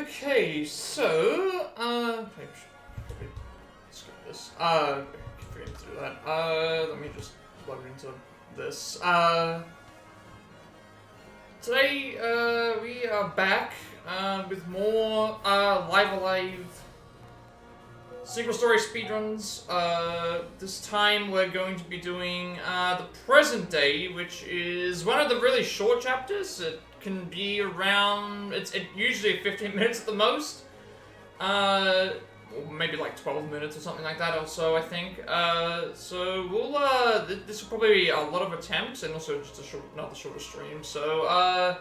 Okay, so, okay, probably skip this. I forget to do that. Let me just plug into this. Today, we are back, with more, Live Alive single story speedruns. This time we're going to be doing, the present day, which is one of the really short chapters. It can be around, it's usually 15 minutes at the most. Or maybe like 12 minutes or something like that also, I think. So we'll, this will probably be a lot of attempts and also just another shorter stream. So, I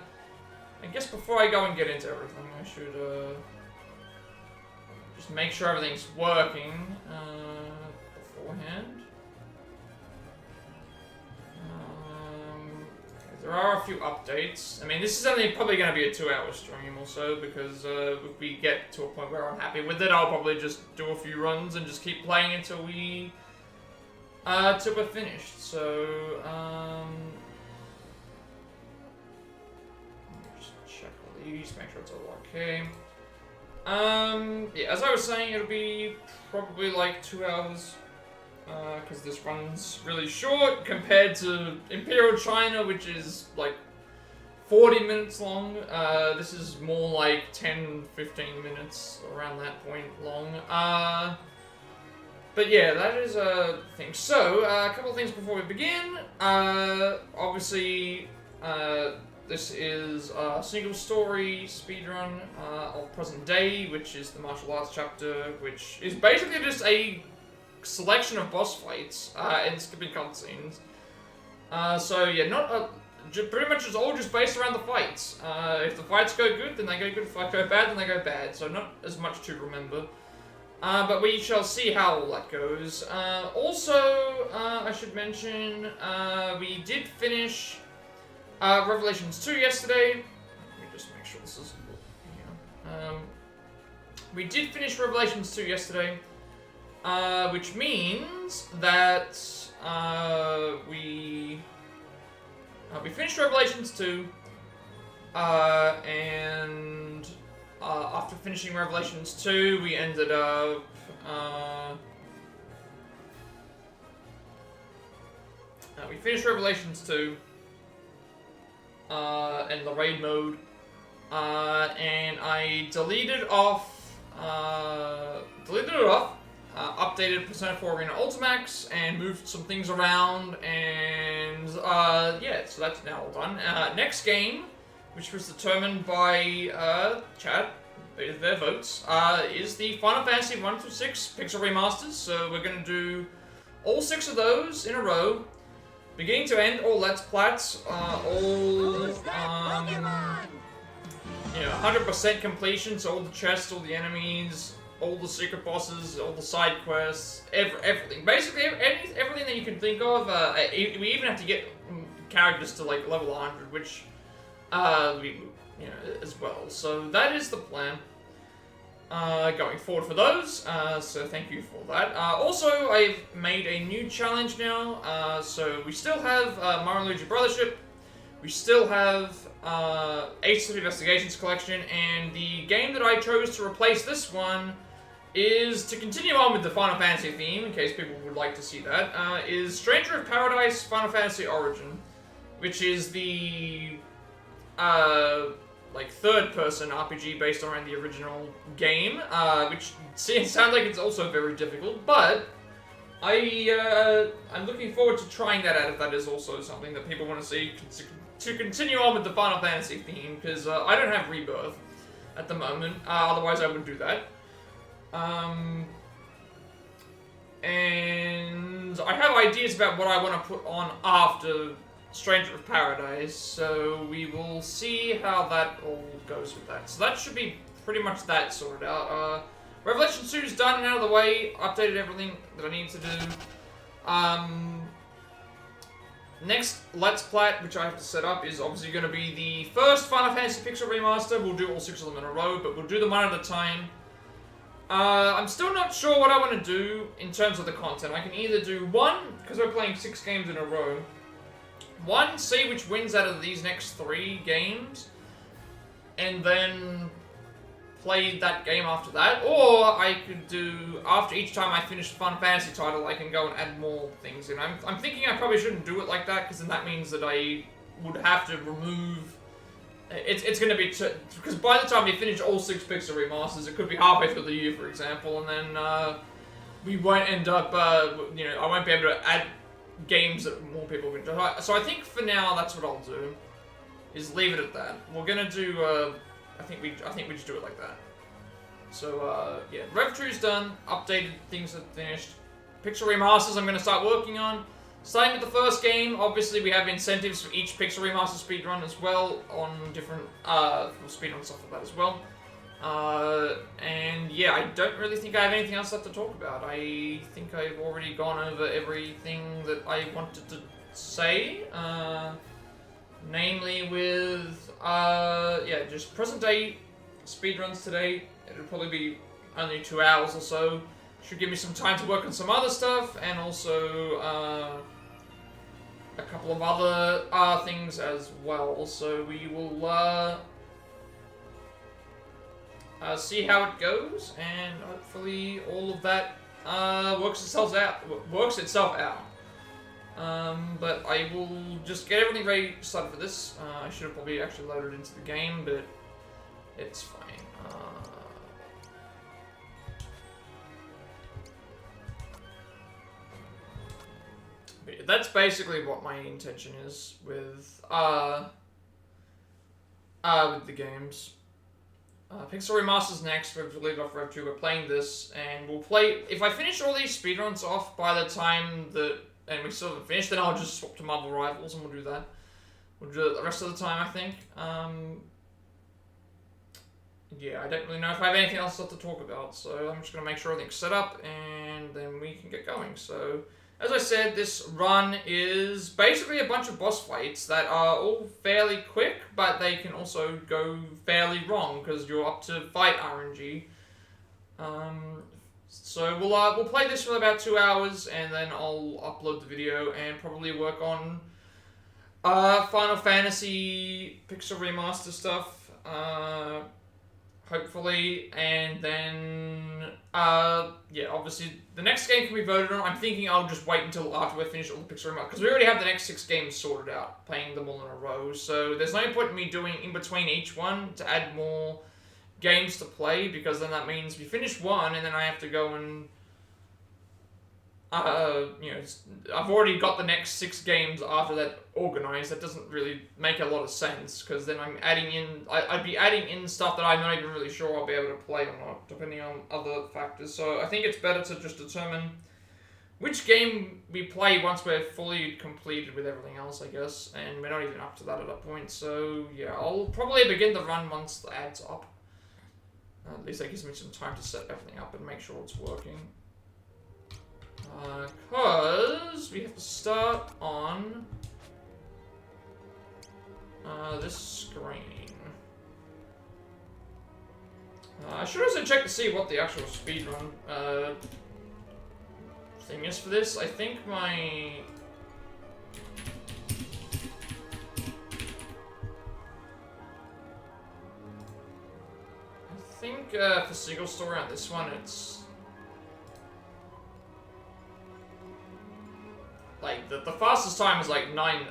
guess before I go and get into everything, I should, just make sure everything's working, beforehand. There are a few updates. I mean, this is only probably going to be a 2-hour stream also, because if we get to a point where I'm happy with it, I'll probably just do a few runs and just keep playing until we're finished. So, let me just check all these, make sure it's all okay. Yeah, as I was saying, it'll be probably like 2 hours. Because this runs really short compared to Imperial China, which is like 40 minutes long. This is more like 10-15 minutes, around that point long. But yeah, that is a thing. So, a couple of things before we begin. Obviously, this is a single story speedrun of present day, which is the martial arts chapter, which is basically just a selection of boss fights and skipping cutscenes. So yeah, pretty much it's all just based around the fights. If the fights go good, then they go good. If they go bad, then they go bad. So not as much to remember. But we shall see how all that goes. Also, I should mention, we did finish Revelations 2 yesterday. Let me just make sure this is here. We did finish Revelations 2 yesterday. Which means that we finished Revelations 2, and after finishing Revelations 2, we ended up we finished Revelations 2 in the raid mode, and I deleted it off. Updated Persona 4 Arena Ultimax and moved some things around, and yeah, so that's now all done. Next game, which was determined by chat, their votes, is the Final Fantasy 1-6 Pixel Remasters. So we're going to do all 6 of those in a row, beginning to end, all Let's Plats, all 100% completion, so all the chests, all the enemies, all the secret bosses, all the side quests, everything. Basically, everything that you can think of. We even have to get characters to like level 100, which as well. So that is the plan going forward for those. So thank you for that. Also, I've made a new challenge now. So we still have Mario & Luigi Brothership. We still have Ace of Investigations Collection, and the game that I chose to replace this one is to continue on with the Final Fantasy theme, in case people would like to see that, is Stranger of Paradise Final Fantasy Origin, which is the, like, third-person RPG based around the original game, which sounds like it's also very difficult, but I'm looking forward to trying that out if that is also something that people want to see, to continue on with the Final Fantasy theme, because I don't have Rebirth at the moment, otherwise I would do that. And I have ideas about what I want to put on after Stranger of Paradise, so we will see how that all goes with that. So that should be pretty much that sorted out. Revelation 2 is done and out of the way, updated everything that I need to do. Next Let's Plat, which I have to set up, is obviously going to be the first Final Fantasy Pixel Remaster. We'll do all 6 of them in a row, but we'll do them one at a time. I'm still not sure what I want to do in terms of the content. I can either do one, because we're playing 6 games in a row, one, see which wins out of these next 3 games, and then play that game after that, or I could do, after each time I finish a Final Fantasy title, I can go and add more things in. I'm thinking I probably shouldn't do it like that, because then that means that I would have to remove... It's going to be... Because by the time we finish all 6 Pixel remasters, it could be halfway through the year, for example, and then we won't end up, you know, I won't be able to add games that more people can do. So I think for now, that's what I'll do, is leave it at that. We're going to do... I think we just do it like that. So, yeah, Rev 2's done, updated things are finished. Pixel remasters I'm going to start working on. Starting with the first game, obviously we have incentives for each Pixel remaster speedrun as well, on different, speedrun stuff like that as well. And yeah, I don't really think I have anything else left to talk about. I think I've already gone over everything that I wanted to say. Namely with, yeah, just present day speedruns today. It'll probably be only 2 hours or so. Should give me some time to work on some other stuff, and also, a couple of other, things as well. So we will, see how it goes, and hopefully all of that, works itself out. But I will just get everything ready started for this. I should have probably actually loaded into the game, but it's fine. But yeah, that's basically what my intention is with the games. Pixel Remasters next. We've deleted off Rev 2. We're playing this, and we'll play. If I finish all these speedruns off by the time that. And we still haven't finished, then I'll just swap to Marvel Rivals and we'll do that. We'll do it the rest of the time, I think. Yeah, I don't really know if I have anything else left to talk about, so I'm just going to make sure everything's set up, and then we can get going. So, as I said, this run is basically a bunch of boss fights that are all fairly quick, but they can also go fairly wrong, because you're up to fight RNG. So we'll play this for about 2 hours, and then I'll upload the video and probably work on Final Fantasy Pixel Remaster stuff, hopefully, and then yeah, obviously the next game can be voted on. I'm thinking I'll just wait until after we finish all the Pixel Remaster, because we already have the next 6 games sorted out, playing them all in a row. So there's no point in me doing in between each one to add more games to play, because then that means we finish one and then I have to go and you know, I've already got the next 6 games after that organized. That doesn't really make a lot of sense, because then I'm adding in, I'd be adding in stuff that I'm not even really sure I'll be able to play or not, depending on other factors. So I think it's better to just determine which game we play once we're fully completed with everything else, I guess, and we're not even up to that at that point. So yeah, I'll probably begin the run once the ad's up. At least that gives me some time to set everything up and make sure it's working. Because we have to start on this screen. I should also check to see what the actual speedrun thing is for this. I think my... I think for single story on this one, it's like the fastest time is like 9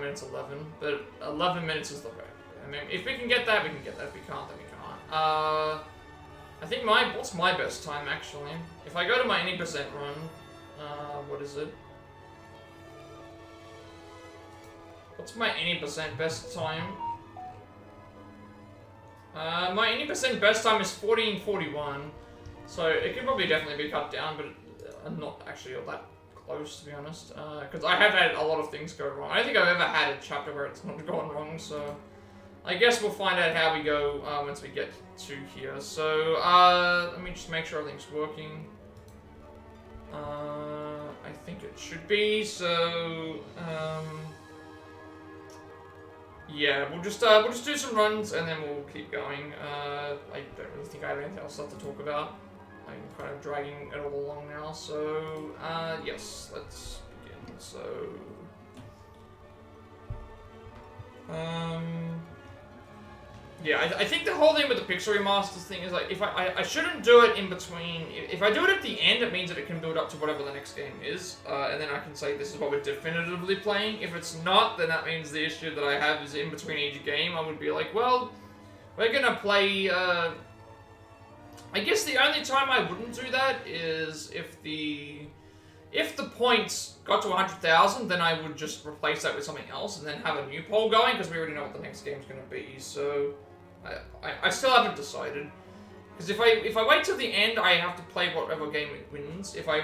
minutes 11, but 11 minutes is the record. I mean, if we can get that, we can get that. If we can't, then we can't. I think what's my best time actually? If I go to my any percent run, what is it? What's my any percent best time? My 80% best time is 14:41, so it could probably definitely be cut down, but I'm not actually all that close, to be honest, because I have had a lot of things go wrong. I don't think I've ever had a chapter where it's not gone wrong, so I guess we'll find out how we go once we get to here. So, let me just make sure everything's working. I think it should be, so, yeah, we'll just do some runs and then we'll keep going. I don't really think I have anything else left to talk about. I'm kind of dragging it all along now, so yes, let's begin. So, Yeah, I think the whole thing with the Pixel Remasters thing is like, if I shouldn't do it in between. If I do it at the end, it means that it can build up to whatever the next game is, and then I can say this is what we're definitively playing. If it's not, then that means the issue that I have is in between each game. I would be like, well, we're gonna play. I guess the only time I wouldn't do that is if the points got to 100,000, then I would just replace that with something else and then have a new poll going, because we already know what the next game's going to be. So I still haven't decided, because if I wait till the end, I have to play whatever game it wins. If I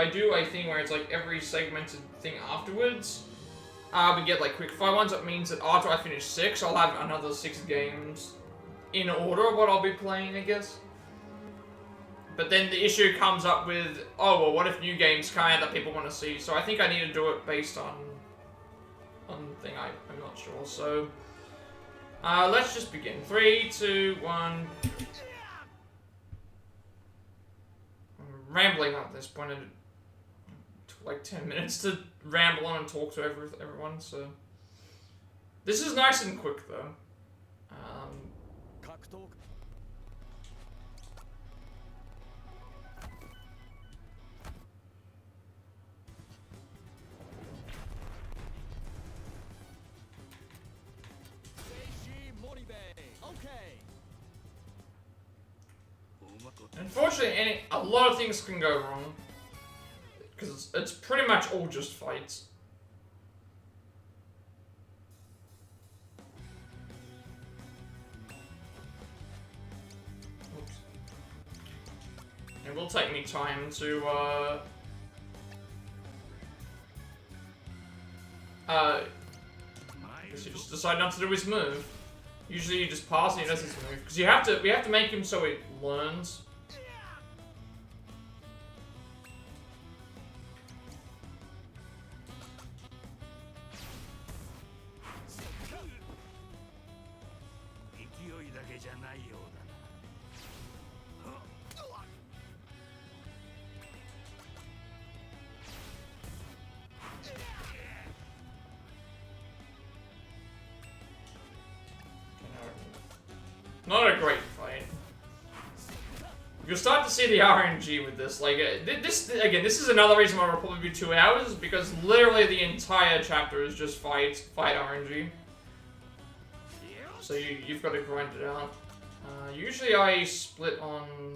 do a thing where it's like every segmented thing afterwards, we get like quickfire ones. That means that after I finish 6, I'll have another 6 games in order of what I'll be playing, I guess. But then the issue comes up with, oh, well, what if new games come out that people want to see? So I think I need to do it based on thing I'm not sure. So let's just begin. 3, 2, 1. I'm rambling at this point. It took like 10 minutes to ramble on and talk to everyone. So this is nice and quick though. Unfortunately, a lot of things can go wrong, because it's pretty much all just fights. Oops. It will take me time to, I guess you just decide not to do his move. Usually you just pass and he does his move, because we have to make him so he learns. Not a great fight. You'll start to see the RNG with this. Like, this is another reason why it'll probably be 2 hours, because literally the entire chapter is just fight RNG. So you've got to grind it out. Usually I split on...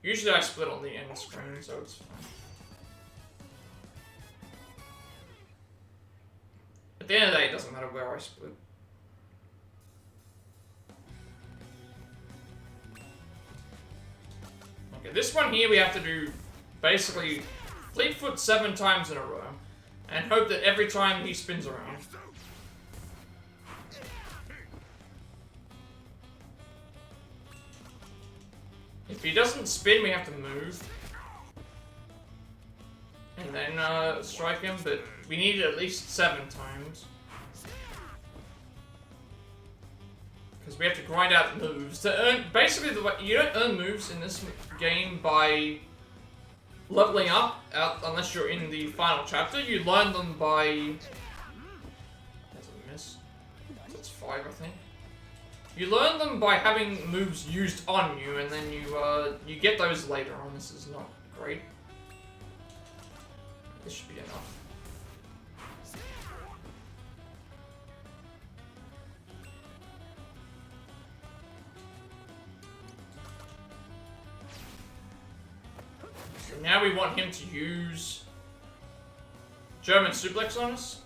Usually I split on the end screen, so it's fine. At the end of the day, it doesn't matter where I split. Okay, this one here we have to do basically Fleetfoot 7 times in a row, and hope that every time he spins around. If he doesn't spin, we have to move. And then strike him, but we need it at least 7 times. Because we have to grind out moves. To earn, basically, you don't earn moves in this game by leveling up, unless you're in the final chapter. You learn them by... That's a miss. That's 5, I think. You learn them by having moves used on you, and then you get those later on. This is not great. This should be enough. So now we want him to use German suplex on us.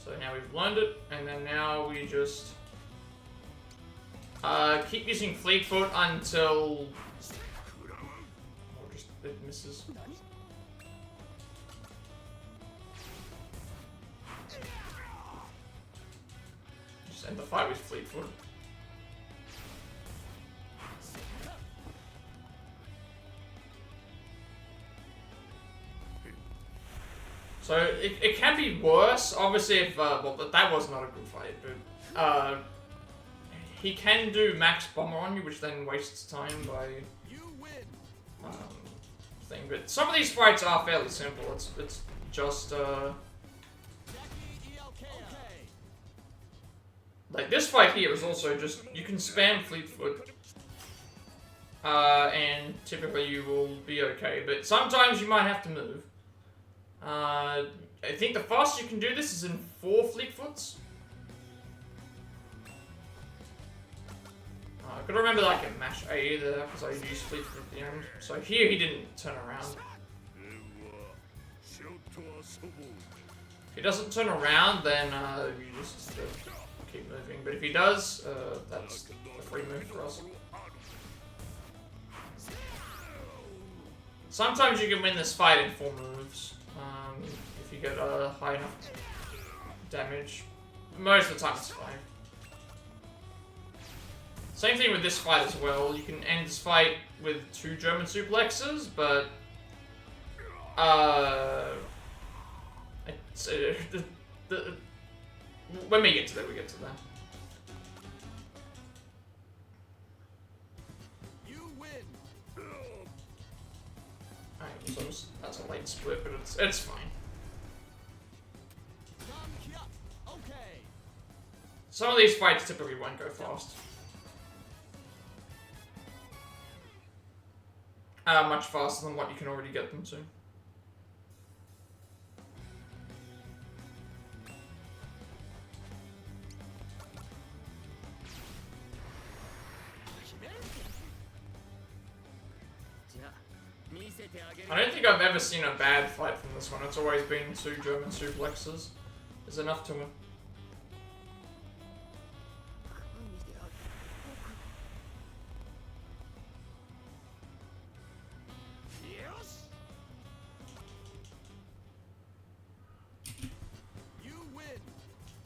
So now we've learned it, and then now we just keep using Fleetfoot until it misses. Just end the fight with Fleetfoot. So it can be worse, obviously. If well, that was not a good fight, but he can do max bomber on you, which then wastes time by thing. But some of these fights are fairly simple. It's just like this fight here is also just you can spam Fleetfoot. And typically you will be okay, but sometimes you might have to move. I think the fastest you can do this is in 4 Fleetfoots. I've got to remember that I can mash A there, because I used Fleetfoot at the end. So here he didn't turn around. If he doesn't turn around, then you just keep moving. But if he does, that's a free move for us. Sometimes you can win this fight in 4 moves, if you get high enough damage. Most of the time it's 5. Same thing with this fight as well. You can end this fight with 2 German suplexes, but when we get to that, we get to that. So that's a late split, but it's fine. Some of these fights typically won't go fast. Much faster than what you can already get them to. I don't think I've ever seen a bad fight from this one. It's always been 2 German suplexes. Is enough to win.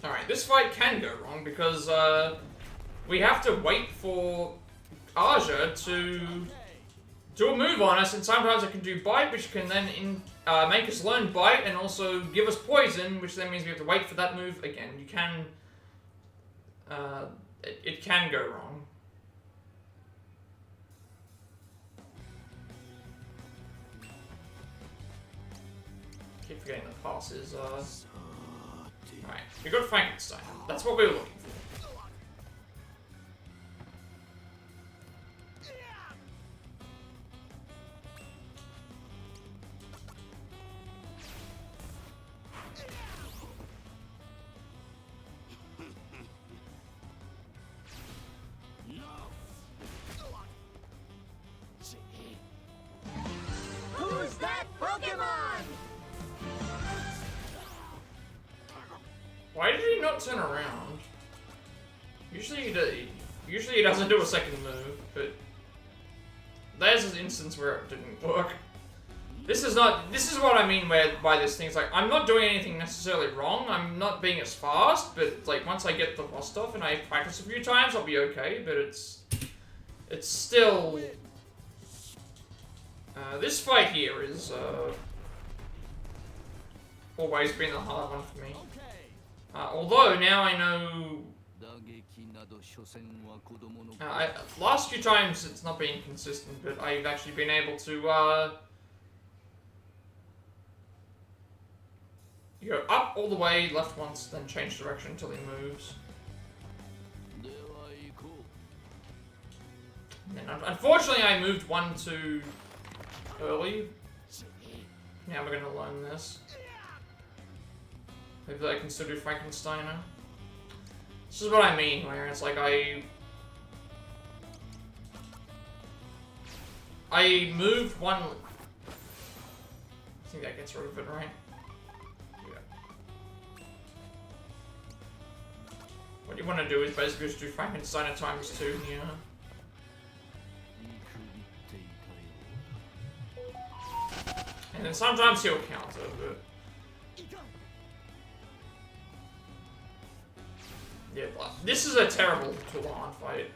Alright, this fight can go wrong because we have to wait for Aja to do a move on us, and sometimes it can do Bite, which can then make us learn Bite, and also give us Poison, which then means we have to wait for that move again. You can... it can go wrong. Keep forgetting the passes. Alright, we got Frankenstein. That's what we were looking for. Who's that Pokemon? Why did he not turn around? Usually he doesn't do a second move, but there's an instance where it didn't work. This is what I mean by this thing. It's like, I'm not doing anything necessarily wrong, I'm not being as fast, but like once I get the boss stuff and I practice a few times, I'll be okay, but it's still... this fight here is always been a hard one for me. Although now I know... last few times it's not been consistent, but I've actually been able to you go up all the way, left once, then change direction until he moves. And then, unfortunately I moved 1 too early. Now we're gonna learn this. Hopefully I can still do Frankensteiner. This is what I mean, where it's like I moved 1... I think that gets rid of it, right? Yeah. What you want to do is basically just do Frankensteiner times 2 here. And then sometimes he'll counter, but... yeah, this is a terrible Toulon fight.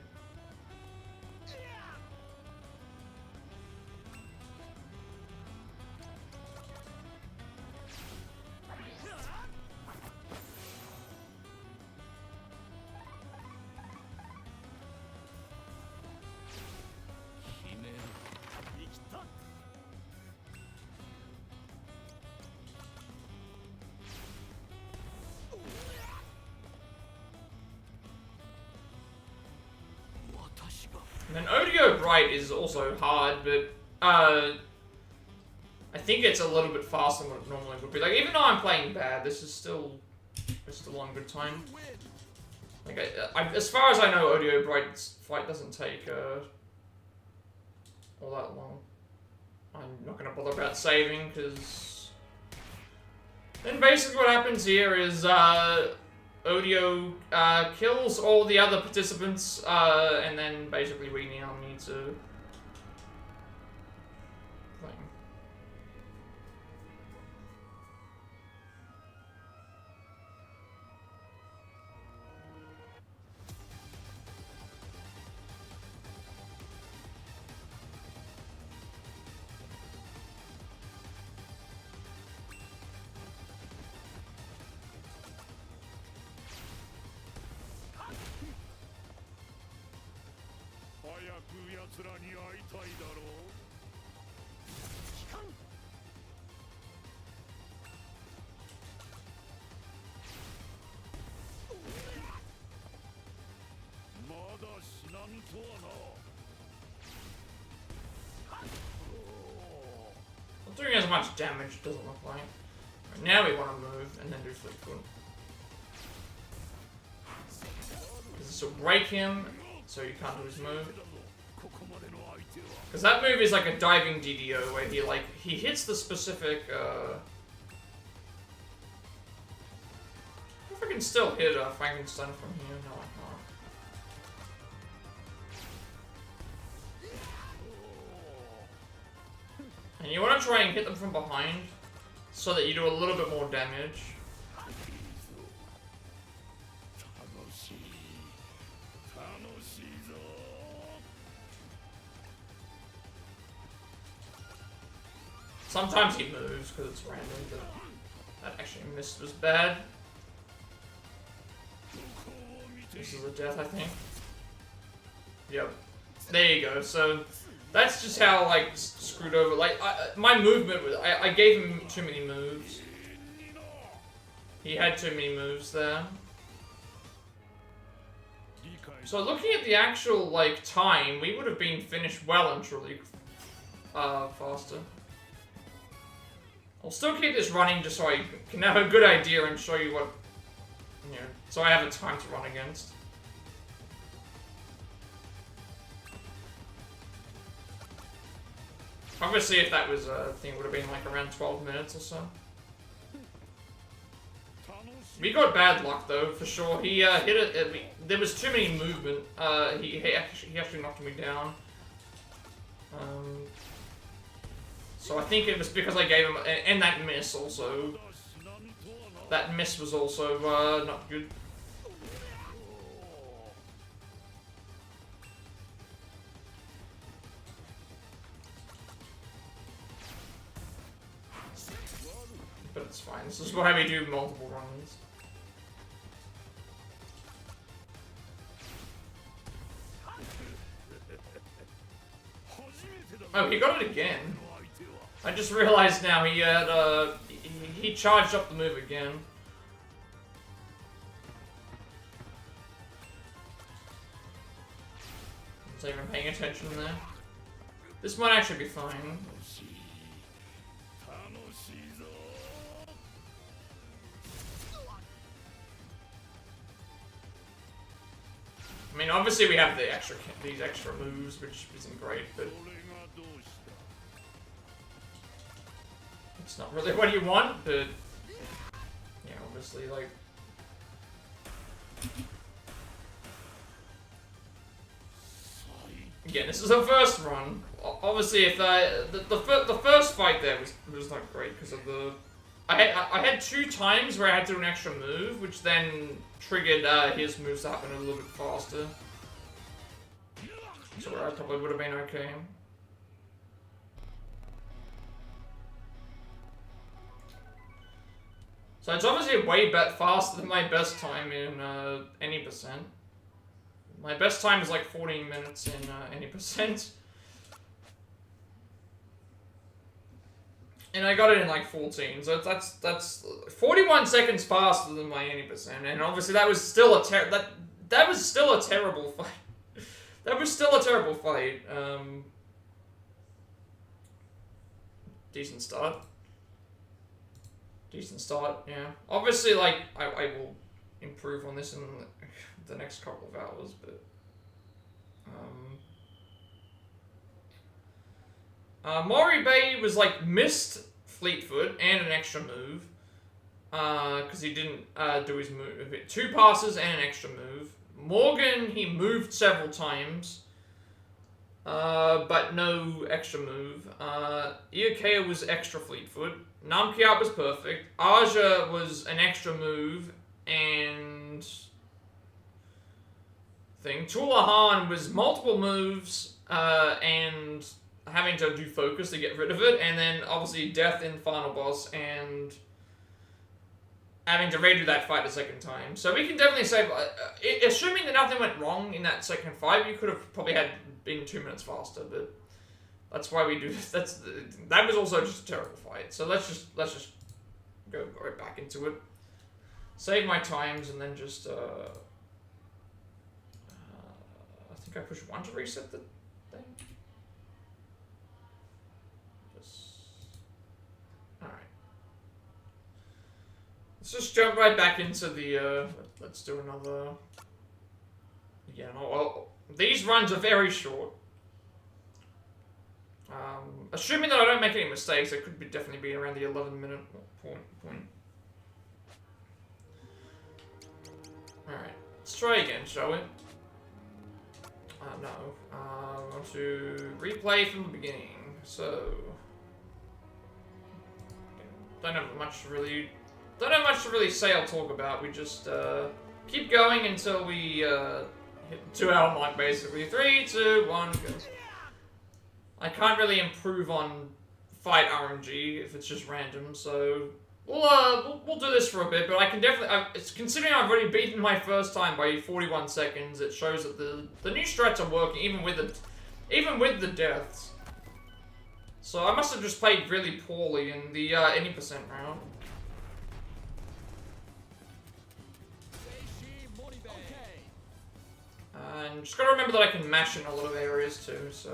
And then Audio Bright is also hard, but I think it's a little bit faster than what it normally would be. Like, even though I'm playing bad, this is still on good time. Like, as far as I know, Audio Bright's fight doesn't take all that long. I'm not gonna bother about saving, because then basically what happens here is Audio kills all the other participants, and then basically we now need to play. Not doing as much damage, doesn't look like. Right, now we want to move and then do flip foot. This will break him, so you can't do his move. Because that move is like a diving DDO where he hits the specific if I can still hit Frankenstein from here, no I can't. And you want to try and hit them from behind so that you do a little bit more damage. Sometimes he moves because it's random, but that actually missed was bad. This is a death, I think. Yep. There you go. So that's just how like screwed over. Like my movement was, I gave him too many moves. He had too many moves there. So looking at the actual like time, we would have been finished well and truly faster. I'll still keep this running just so I can have a good idea and show you what, you know, so I have a time to run against. Obviously, if that was a thing, it would have been like around 12 minutes or so. We got bad luck though, for sure. He hit it. There was too many movement. He actually knocked me down. So I think it was because I gave him, and that miss also. That miss was also not good. But it's fine. This is why we do multiple runs. Oh, he got it again. I just realized now he had he charged up the move again. Wasn't even paying attention there. This might actually be fine. I mean, obviously we have these extra moves, which isn't great, but it's not really what you want, but yeah, obviously, like, again, this is the first run. Obviously, if the first fight there was not great because of the I had 2 times where I had to do an extra move, which then triggered his moves to happen a little bit faster. So I probably would have been okay. So it's obviously way faster than my best time in any percent. My best time is like 14 minutes in any percent. And I got it in like 14, so that's 41 seconds faster than my any percent, and obviously that was still a terrible fight. That was still a terrible fight. Decent start. Decent start, yeah. Obviously, like, I will improve on this in the next couple of hours, but... Mori Bay was, like, missed Fleetfoot and an extra move. Because he didn't do his move. 2 passes and an extra move. Morgan, he moved several times. But no extra move. Iokea was extra Fleetfoot. Namkiat was perfect. Aja was an extra move. And... Tulahan was multiple moves. And having to do focus to get rid of it. And then, obviously, death in final boss. And... having to redo that fight a second time. So we can definitely say, assuming that nothing went wrong in that second fight, we could have probably had been 2 minutes faster, but that's why we do this. That was also just a terrible fight. So let's just go right back into it. Save my times and then just I think I push 1 to reset the thing. Let's just jump right back into the, let's do another, yeah, no, well, these runs are very short. Assuming that I don't make any mistakes, it could definitely be around the 11-minute point. Alright, let's try again, shall we? No. I want to replay from the beginning, so... Don't have much to really say or talk about. We just keep going until we hit the 2-hour mark, basically. 3, 2, 1, go. I can't really improve on fight RNG if it's just random, so we'll do this for a bit. But I can definitely, it's considering I've already beaten my first time by 41 seconds. It shows that the new strats are working, even with the deaths. So I must have just played really poorly in the any percent round. And just gotta remember that I can mash in a lot of areas too, so...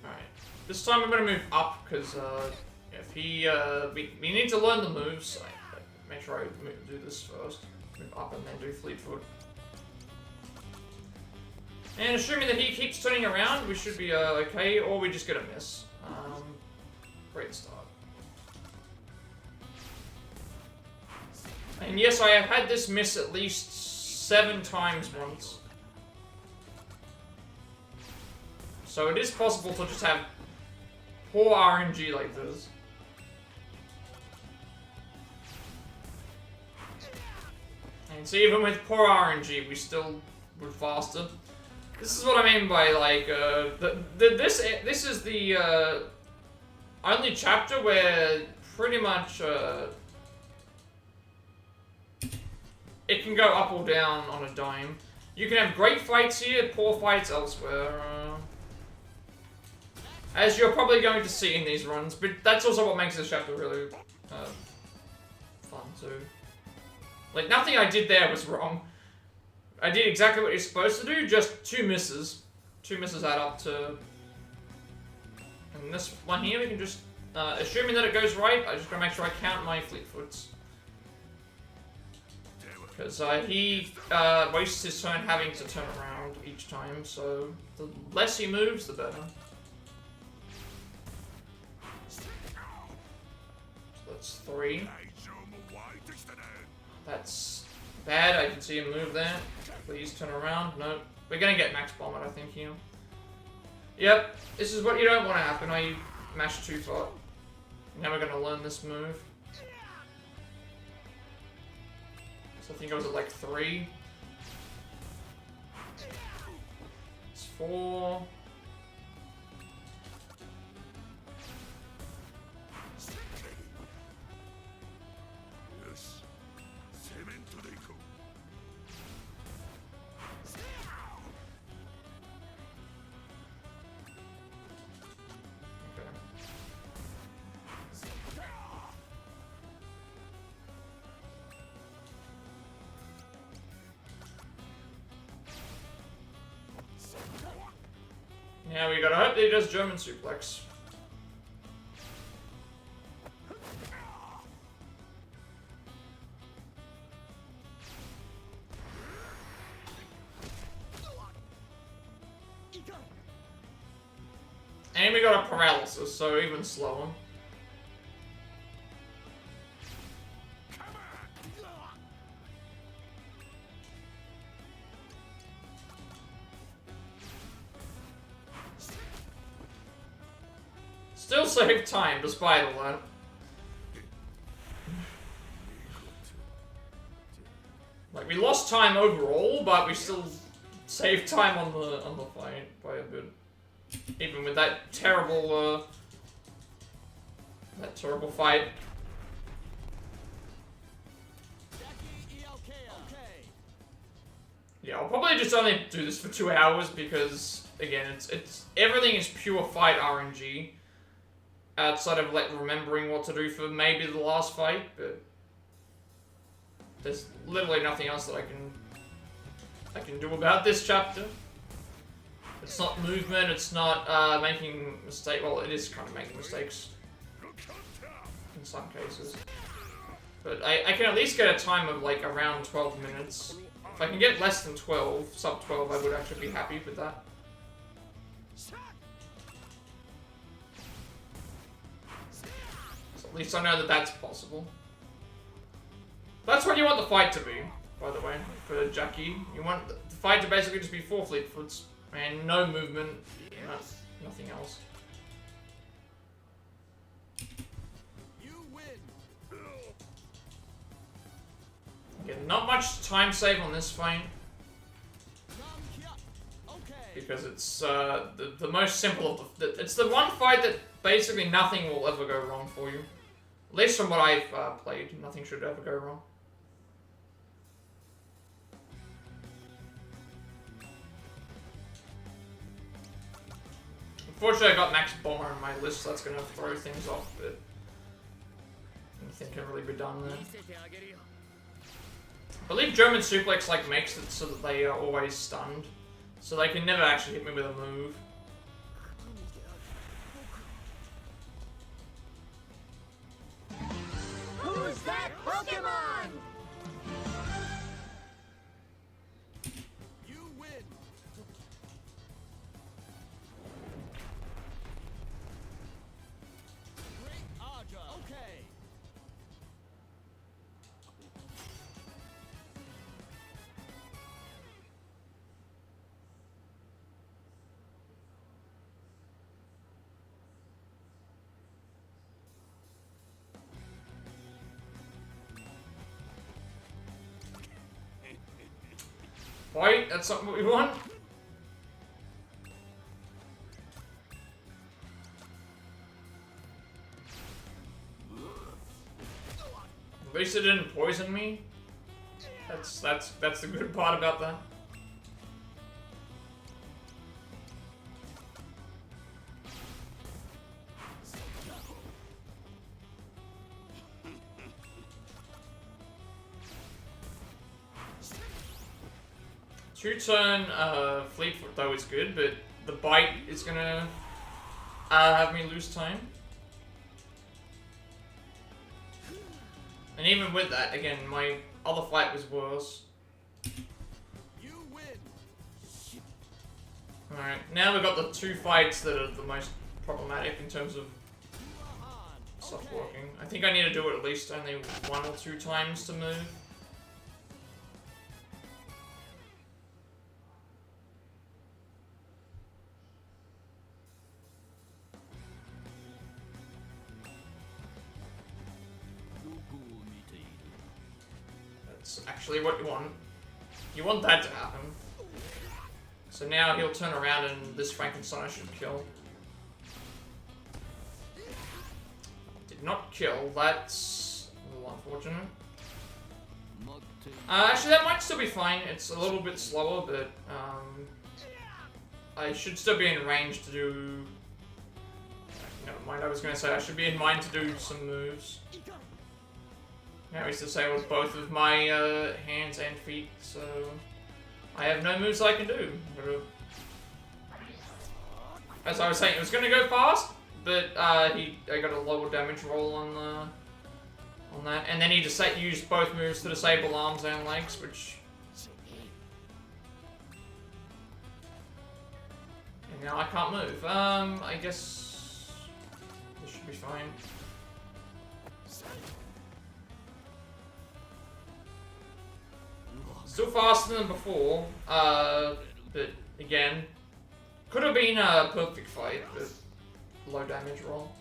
Alright. This time I'm gonna move up, because, if he, we need to learn the moves. Make sure I do this first. Move up and then do Fleetfoot. And assuming that he keeps turning around, we should be okay, or we just get a miss. Great start. And yes, I have had this miss at least 7 times once. So it is possible to just have poor RNG like this. And so even with poor RNG, we still were faster. This is what I mean by, like, this is the, only chapter where pretty much, it can go up or down on a dime. You can have great fights here, poor fights elsewhere, as you're probably going to see in these runs, but that's also what makes this chapter really, fun too. Like, nothing I did there was wrong. I did exactly what you're supposed to do, just 2 misses. 2 misses add up to... And this one here, we can just... assuming that it goes right, I just gotta make sure I count my Fleetfoots. Because he wastes his turn having to turn around each time, so the less he moves, the better. So that's 3. That's bad, I can see him move there. Please turn around. Nope. We're gonna get max bombed, I think, here. Yep, this is what you don't want to happen. I mashed too far. Now we're gonna learn this move. So I think I was at like 3. It's 4. Yeah, we gotta hope that he does German suplex. And we got a paralysis, so even slower. Still saved time despite all that. Like, we lost time overall, but we still saved time on the fight by a bit. Even with that terrible fight. Yeah, I'll probably just only do this for 2 hours because again, it's everything is pure fight RNG. Outside of like remembering what to do for maybe the last fight, but there's literally nothing else that I can do about this chapter. It's not movement, it's not making mistakes. Well, it is kind of making mistakes in some cases. But I can at least get a time of like around 12 minutes. If I can get less than 12, sub 12, I would actually be happy with that. So at least I know that that's possible. That's what you want the fight to be, by the way, for Jackie. You want the fight to basically just be 4 fleet foots. And no movement, nothing else. You win. Again, not much time save on this fight. Because it's the most simple of it's the one fight that basically nothing will ever go wrong for you. At least from what I've played, nothing should ever go wrong. Unfortunately, I got Max Bomber on my list, so that's going to throw things off, but anything can really be done there. I believe German Suplex like makes it so that they are always stunned, so they can never actually hit me with a move. Who's that Pokemon? You win. Great Aja. Okay. Wait, that's not what we want? At least it didn't poison me. That's the good part about that. Two-turn Fleetfoot though is good, but the bite is gonna have me lose time. And even with that, again, my other fight was worse. You win. Alright, now we've got the 2 fights that are the most problematic in terms of stuff working. I think I need to do it at least only 1 or 2 times to move. That's actually what you want. You want that to happen. So now he'll turn around and this Frankenstein should kill. Did not kill, that's a little unfortunate. Actually that might still be fine, it's a little bit slower, but I should still be in range to do... Never mind, I was going to say I should be in mind to do some moves. Now he's disabled both of my hands and feet, so I have no moves I can do. as I was saying, it was gonna go fast, but I got a lower damage roll on that, and then he just used both moves to disable arms and legs, which. And now I can't move. I guess this should be fine. Still faster than before, but again, could have been a perfect fight, but low damage roll.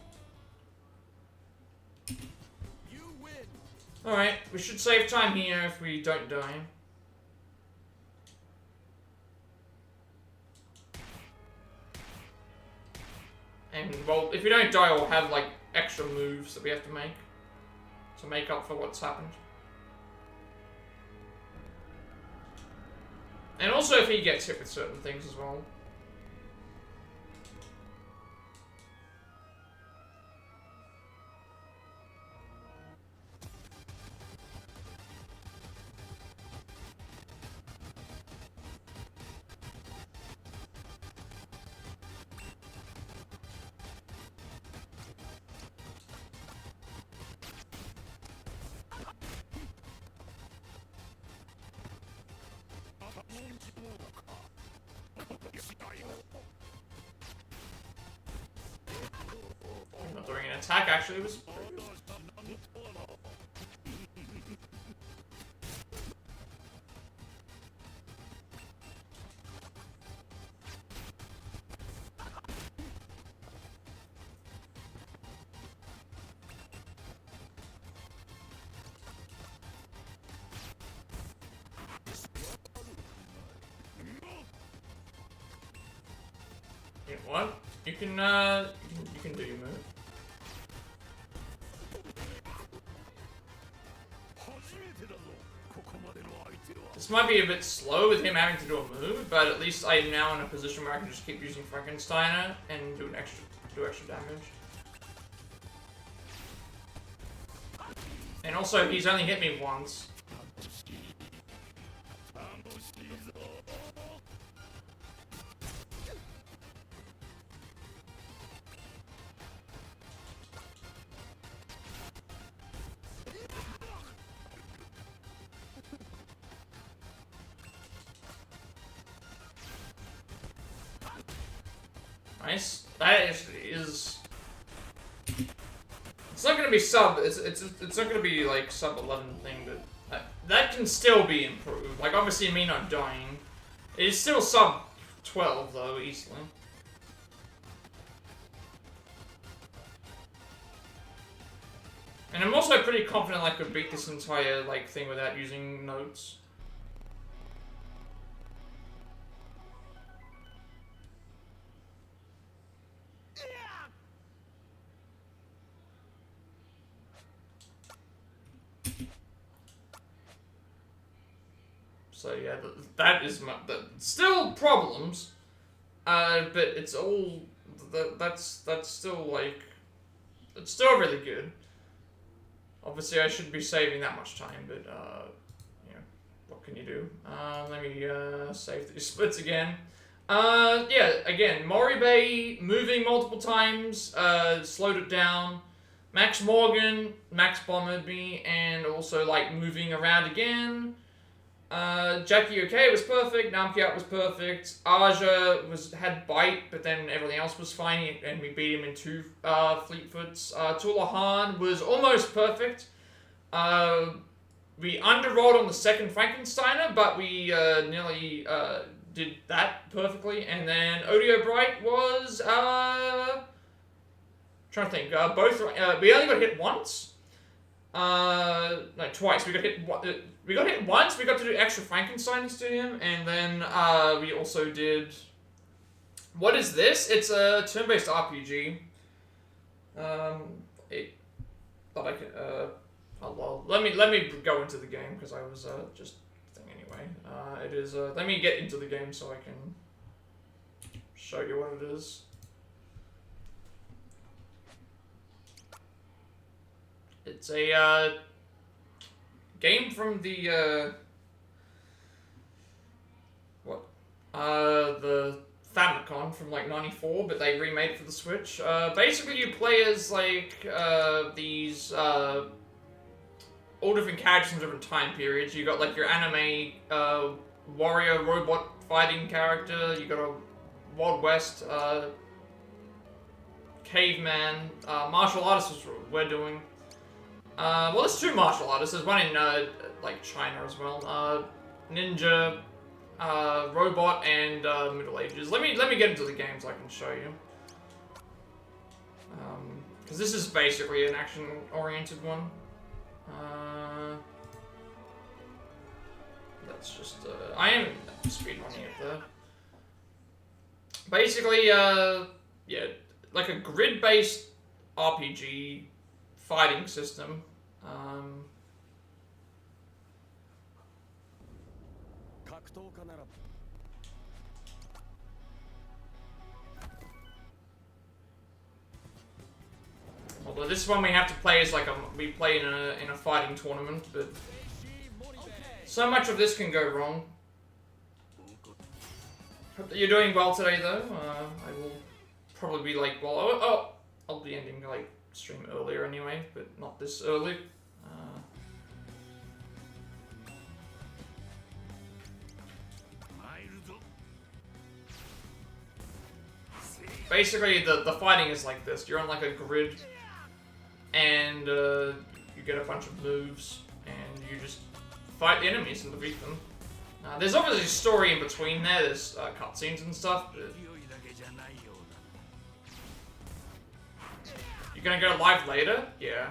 Alright, we should save time here if we don't die. And, well, if we don't die, we'll have, like, extra moves that we have to make up for what's happened. And also if he gets hit with certain things as well. I'm not doing an attack, actually. It was pretty good. You know what? You can do your move. This might be a bit slow with him having to do a move, but at least I am now in a position where I can just keep using Frankensteiner and do extra damage. And also, he's only hit me once. Nice. That is. It's not gonna be sub. It's not gonna be like sub 11 thing, but that can still be improved. Like obviously me not dying, it is still sub 12 though easily. And I'm also pretty confident I could beat this entire like thing without using notes. So yeah, that is still problems, but it's all that's still like it's still really good. Obviously, I shouldn't be saving that much time, but you know, what can you do? Let me save these splits again. Yeah, again, Moribe moving multiple times slowed it down. Max Morgan, Max bombered me, and also like moving around again. Jackie OK was perfect, Namkiat was perfect, Aja had bite, but then everything else was fine, and we beat him in 2 Fleetfoots. Tulahan was almost perfect. We underrolled on the second Frankensteiner, but we nearly did that perfectly. And then Odio Bright was trying to think. We only got hit once. No, twice. We got hit once. We got to do extra Frankensteins to him, and then we also did. What is this? It's a turn-based RPG. But I can. Oh well. Let me go into the game because I was just thing anyway. It is. Let me get into the game so I can show you what it is. It's a game from the the Famicom from like '94, but they remade it for the Switch. Basically, you play as like these all different characters from different time periods. You got like your anime warrior robot fighting character. You got a Wild West caveman martial artist, is what we're doing. Well, there's two martial artists. There's one in like China as well. Ninja, robot, and Middle Ages. Let me get into the games. I can show you. Because this is basically an action-oriented one. Let's just. I am speedrunning it though. Basically, yeah, like a grid-based RPG fighting system. Although this one we have to play as like we play in a fighting tournament, but so much of this can go wrong. Hope that you're doing well today, though. I will probably be like, well, I'll be ending like stream earlier anyway, but not this early. Basically, the fighting is like this. You're on like a grid, and you get a bunch of moves, and you just fight the enemies and defeat them. There's obviously a story in between there. There's cutscenes and stuff. But you're gonna go live later? Yeah.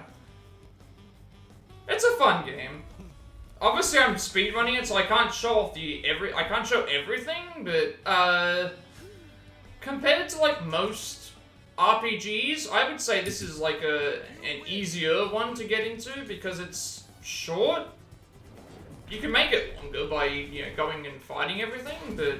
It's a fun game. Obviously, I'm speedrunning it, so I can't show off I can't show everything, but compared to like most RPGs, I would say this is like an easier one to get into because it's short. You can make it longer by, you know, going and fighting everything, but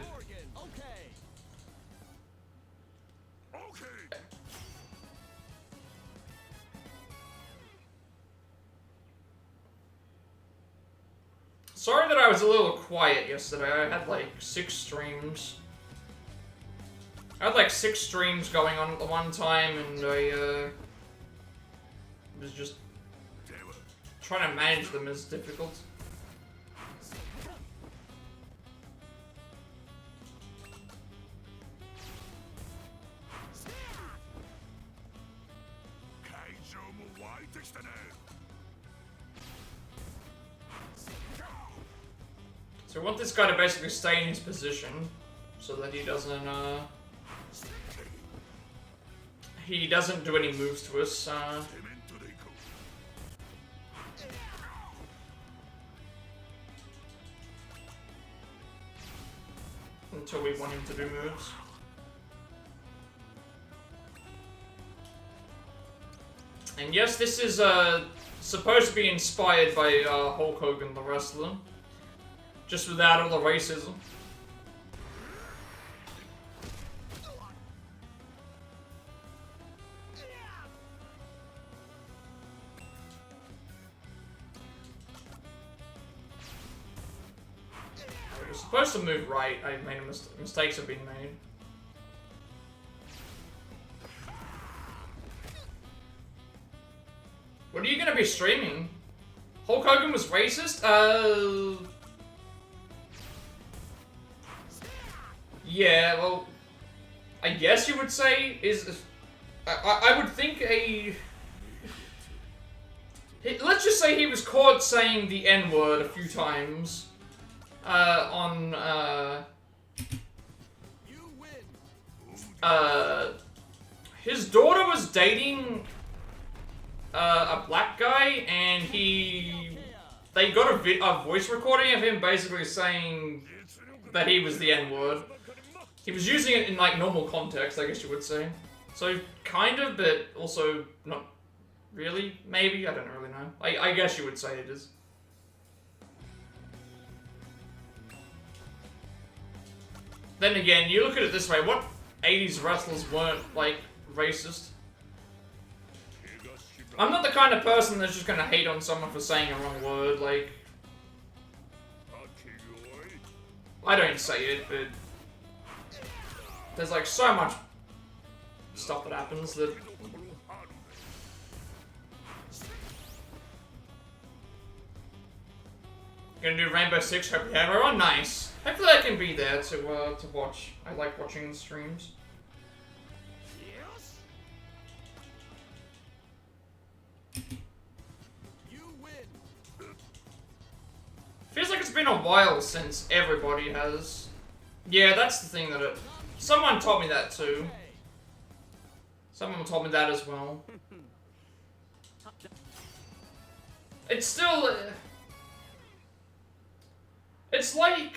sorry that I was a little quiet yesterday. I had like 6 streams. I had like 6 streams going on at the one time, and I was just trying to manage them is difficult. So we want this guy to basically stay in his position so that he doesn't do any moves to us. Until we want him to do moves. And yes, this is supposed to be inspired by Hulk Hogan, the wrestler. Just without all the racism. We're supposed to move right. I made a mistakes have been made. What are you gonna be streaming? Hulk Hogan was racist? Yeah, well, I guess you would say I would think let's just say he was caught saying the N-word a few times his daughter was dating a black guy, and they got a voice recording of him basically saying that he was the N-word. He was using it in like normal context, I guess you would say. So kind of, but also not really. Maybe, I don't really know. I guess you would say it is. Then again, you look at it this way: what 80s wrestlers weren't like racist? I'm not the kind of person that's just gonna hate on someone for saying a wrong word. Like, I don't say it, but there's like so much stuff that happens that. Gonna do Rainbow Six. Hope you have everyone. Nice. Hopefully I can be there to watch. I like watching the streams. You win. Feels like it's been a while since everybody has. Yeah, that's the thing that it. Someone told me that too. Someone told me that as well. It's still. It's like.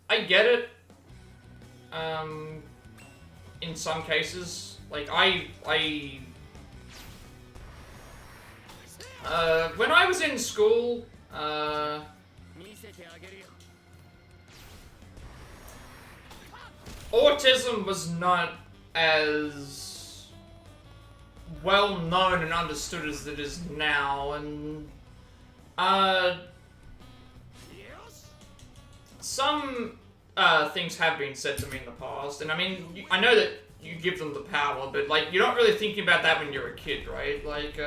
I get it. In some cases, like when I was in school, autism was not as well known and understood as it is now, and some things have been said to me in the past, and I mean, I know that you give them the power, but like, you're not really thinking about that when you're a kid, right? Like,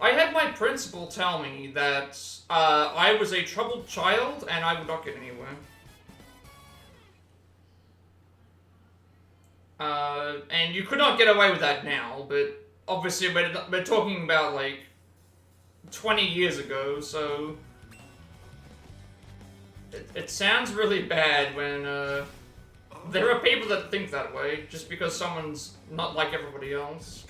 I had my principal tell me that I was a troubled child and I would not get anywhere. And you could not get away with that now, but obviously we're talking about like 20 years ago, so it sounds really bad when there are people that think that way just because someone's not like everybody else.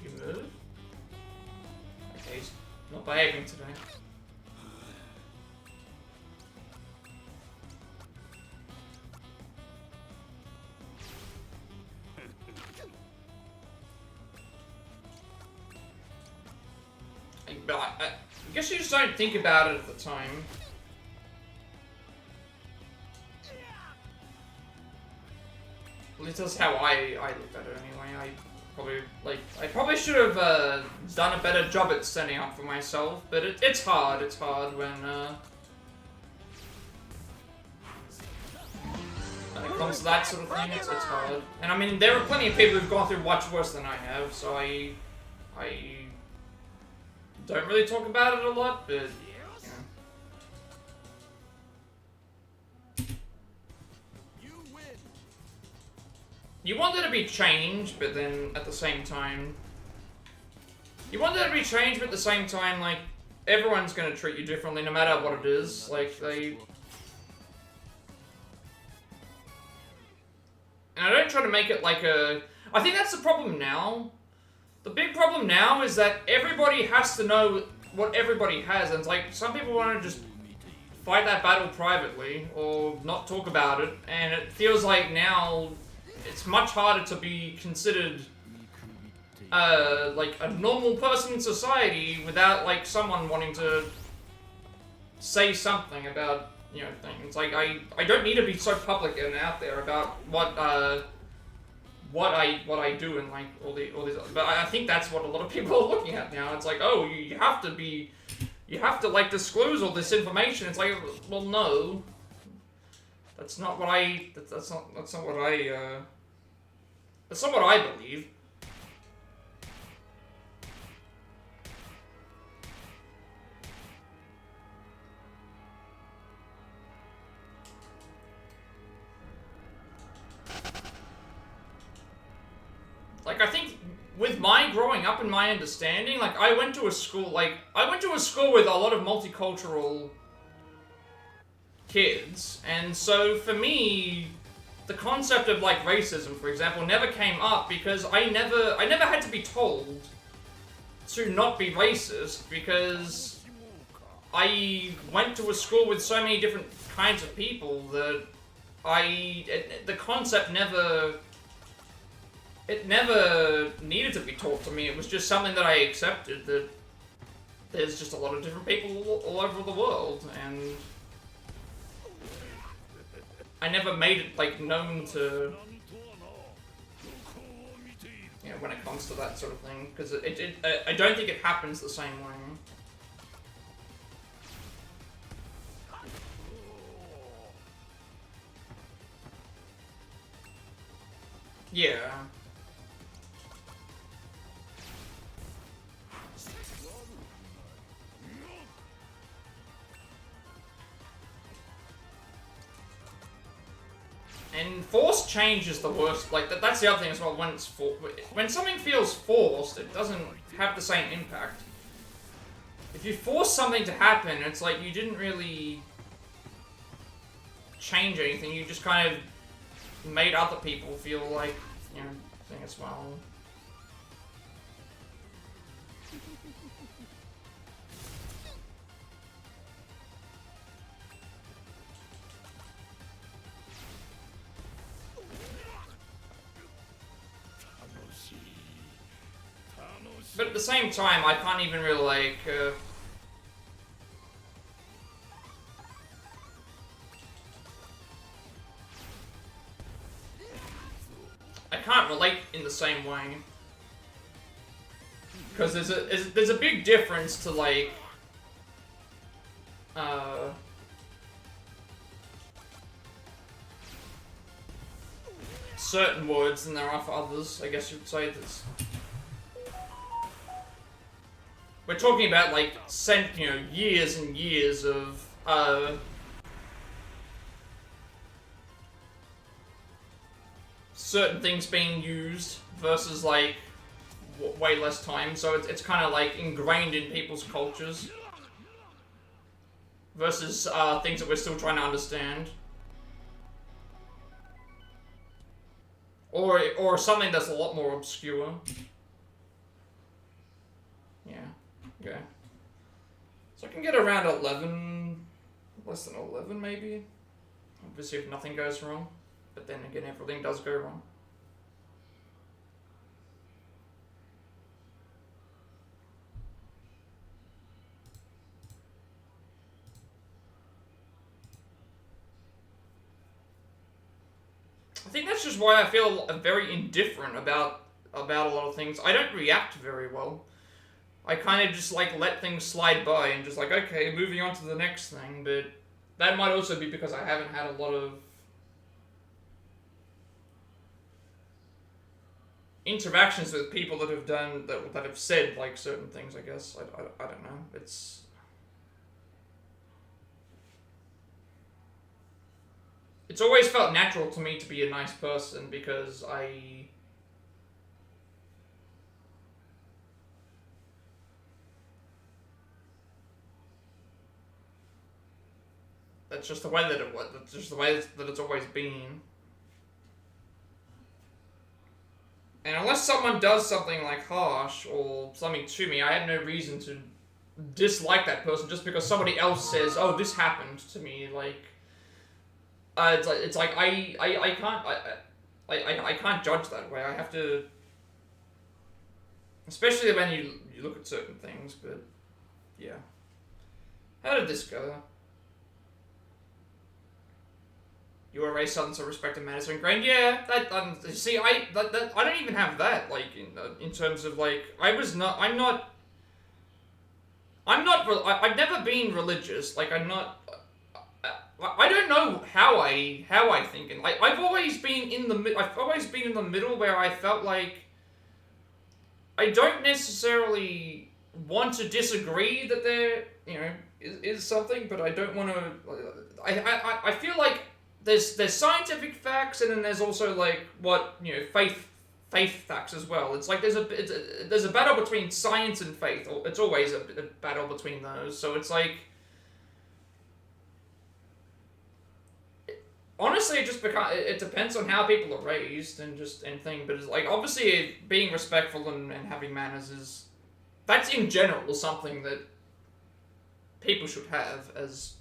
You move? Okay, he's not behaving today. But I guess you just don't think about it at the time. At least that's how I looked at it anyway. I probably should have done a better job at standing up for myself, but it's hard. It's hard when it comes to that sort of thing. It's hard. And I mean, there are plenty of people who've gone through much worse than I have, so I don't really talk about it a lot, but, you know. You want there to be change, but then at the same time... You want there to be change, but at the same time, like, everyone's gonna treat you differently no matter what it is. Like, they... And I don't try to make it like a... I think that's the problem now. The big problem now is that everybody has to know what everybody has, and it's like, some people want to just fight that battle privately, or not talk about it, and it feels like now it's much harder to be considered, like, a normal person in society without, like, someone wanting to say something about, you know, things. Like, I don't need to be so public and out there about what I do and like all these, but I think that's what a lot of people are looking at now. It's like, oh, you have to like disclose all this information. It's like, well, no, that's not what that's not what I believe. Like, I think with my growing up and my understanding, like, I went to a school with a lot of multicultural kids, and so for me, the concept of, like, racism, for example, never came up because I never had to be told to not be racist, because I went to a school with so many different kinds of people that the concept never needed to be taught to me. It was just something that I accepted, that there's just a lot of different people all over the world, and I never made it, like, known to you know, when it comes to that sort of thing, because I don't think it happens the same way. Yeah. And forced change is the worst. Like that's the other thing as well. When it's when something feels forced, it doesn't have the same impact. If you force something to happen, it's like you didn't really change anything. You just kind of made other people feel like, you know, thing as well. But at the same time, I can't even really, like, I can't relate in the same way. Because there's a big difference to, like, certain words than there are for others, I guess you'd say. That's... We're talking about, like, you know, years and years of, certain things being used versus, like, way less time. So it's kind of, like, ingrained in people's cultures versus, things that we're still trying to understand. Or something that's a lot more obscure. Yeah. Okay. So I can get around 11, less than 11 maybe. Obviously if nothing goes wrong. But then again, everything does go wrong. I think that's just why I feel very indifferent about a lot of things. I don't react very well. I kind of just, like, let things slide by and just like, okay, moving on to the next thing, but that might also be because I haven't had a lot of interactions with people that have done, that have said, like, certain things, I guess. I don't know. It's always felt natural to me to be a nice person because that's just the way that it was. That's just the way that it's always been. And unless someone does something, like, harsh or something to me, I have no reason to dislike that person just because somebody else says, "Oh, this happened to me." Like, it's like I can't judge that way. I have to, especially when you look at certain things. But yeah, how did this go? You were raised Southern, so respect and manners are ingrained. Yeah, that see, I don't even have that. Like in terms of, like, I've never been religious. Like, I'm not. I don't know how I think, and like I've always been in the middle where I felt like I don't necessarily want to disagree that there, you know, is something, but I don't want to. I feel like there's scientific facts, and then there's also, like, what, you know, faith facts as well. It's like there's a battle between science and faith. It's always a battle between those. So it's like, honestly, it depends on how people are raised and thing. But it's like, obviously being respectful and having manners that's in general something that people should have as,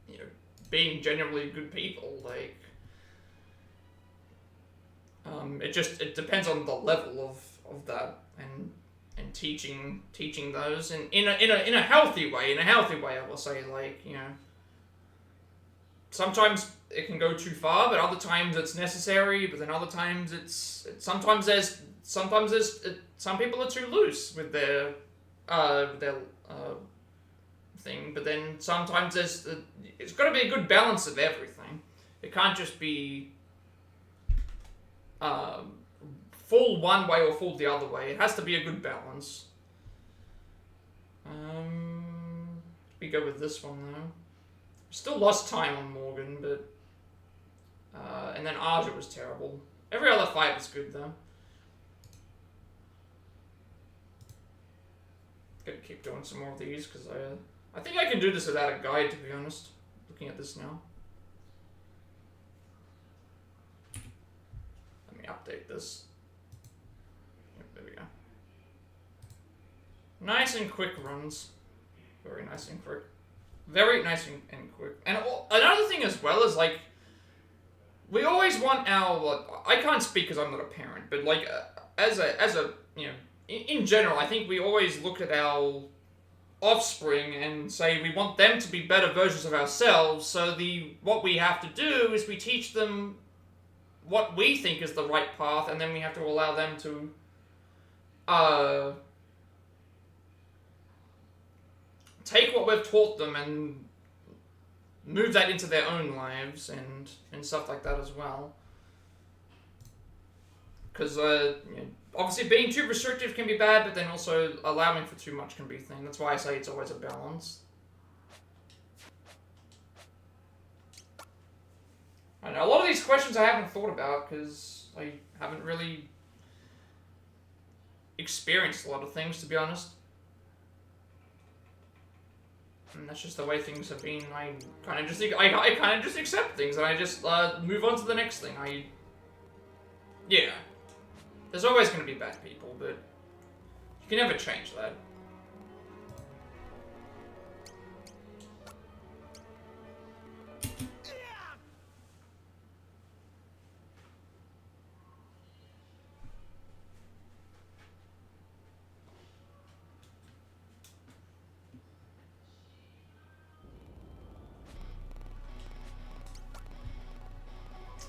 you know, being generally good people. Like, it depends on the level of that and teaching those in a healthy way. In a healthy way, I will say, like, you know, sometimes it can go too far, but other times it's necessary. But then other times sometimes there's some people are too loose with their thing. But then sometimes it's got to be a good balance of everything. It can't just be full one way or full the other way. It has to be a good balance. We go with this one though. Still lost time on Morgan, but and then Arja was terrible. Every other fight was good though. Gonna keep doing some more of these because I think I can do this without a guide, to be honest. Looking at this now. Let me update this. Yep, there we go. Nice and quick runs. Very nice and quick. Very nice and quick. And another thing as well is, like, we always want our, like, I can't speak because I'm not a parent, but, like, as a you know, in general, I think we always look at our offspring and say we want them to be better versions of ourselves, so what we have to do is we teach them what we think is the right path, and then we have to allow them to take what we've taught them and move that into their own lives and stuff like that as well. Because you know, obviously being too restrictive can be bad, but then also allowing for too much can be a thing. That's why I say it's always a balance. I know a lot of these questions I haven't thought about because I haven't really experienced a lot of things, to be honest. And that's just the way things have been. I kind of just accept things and I just move on to the next thing. Yeah. There's always going to be bad people, but you can never change that.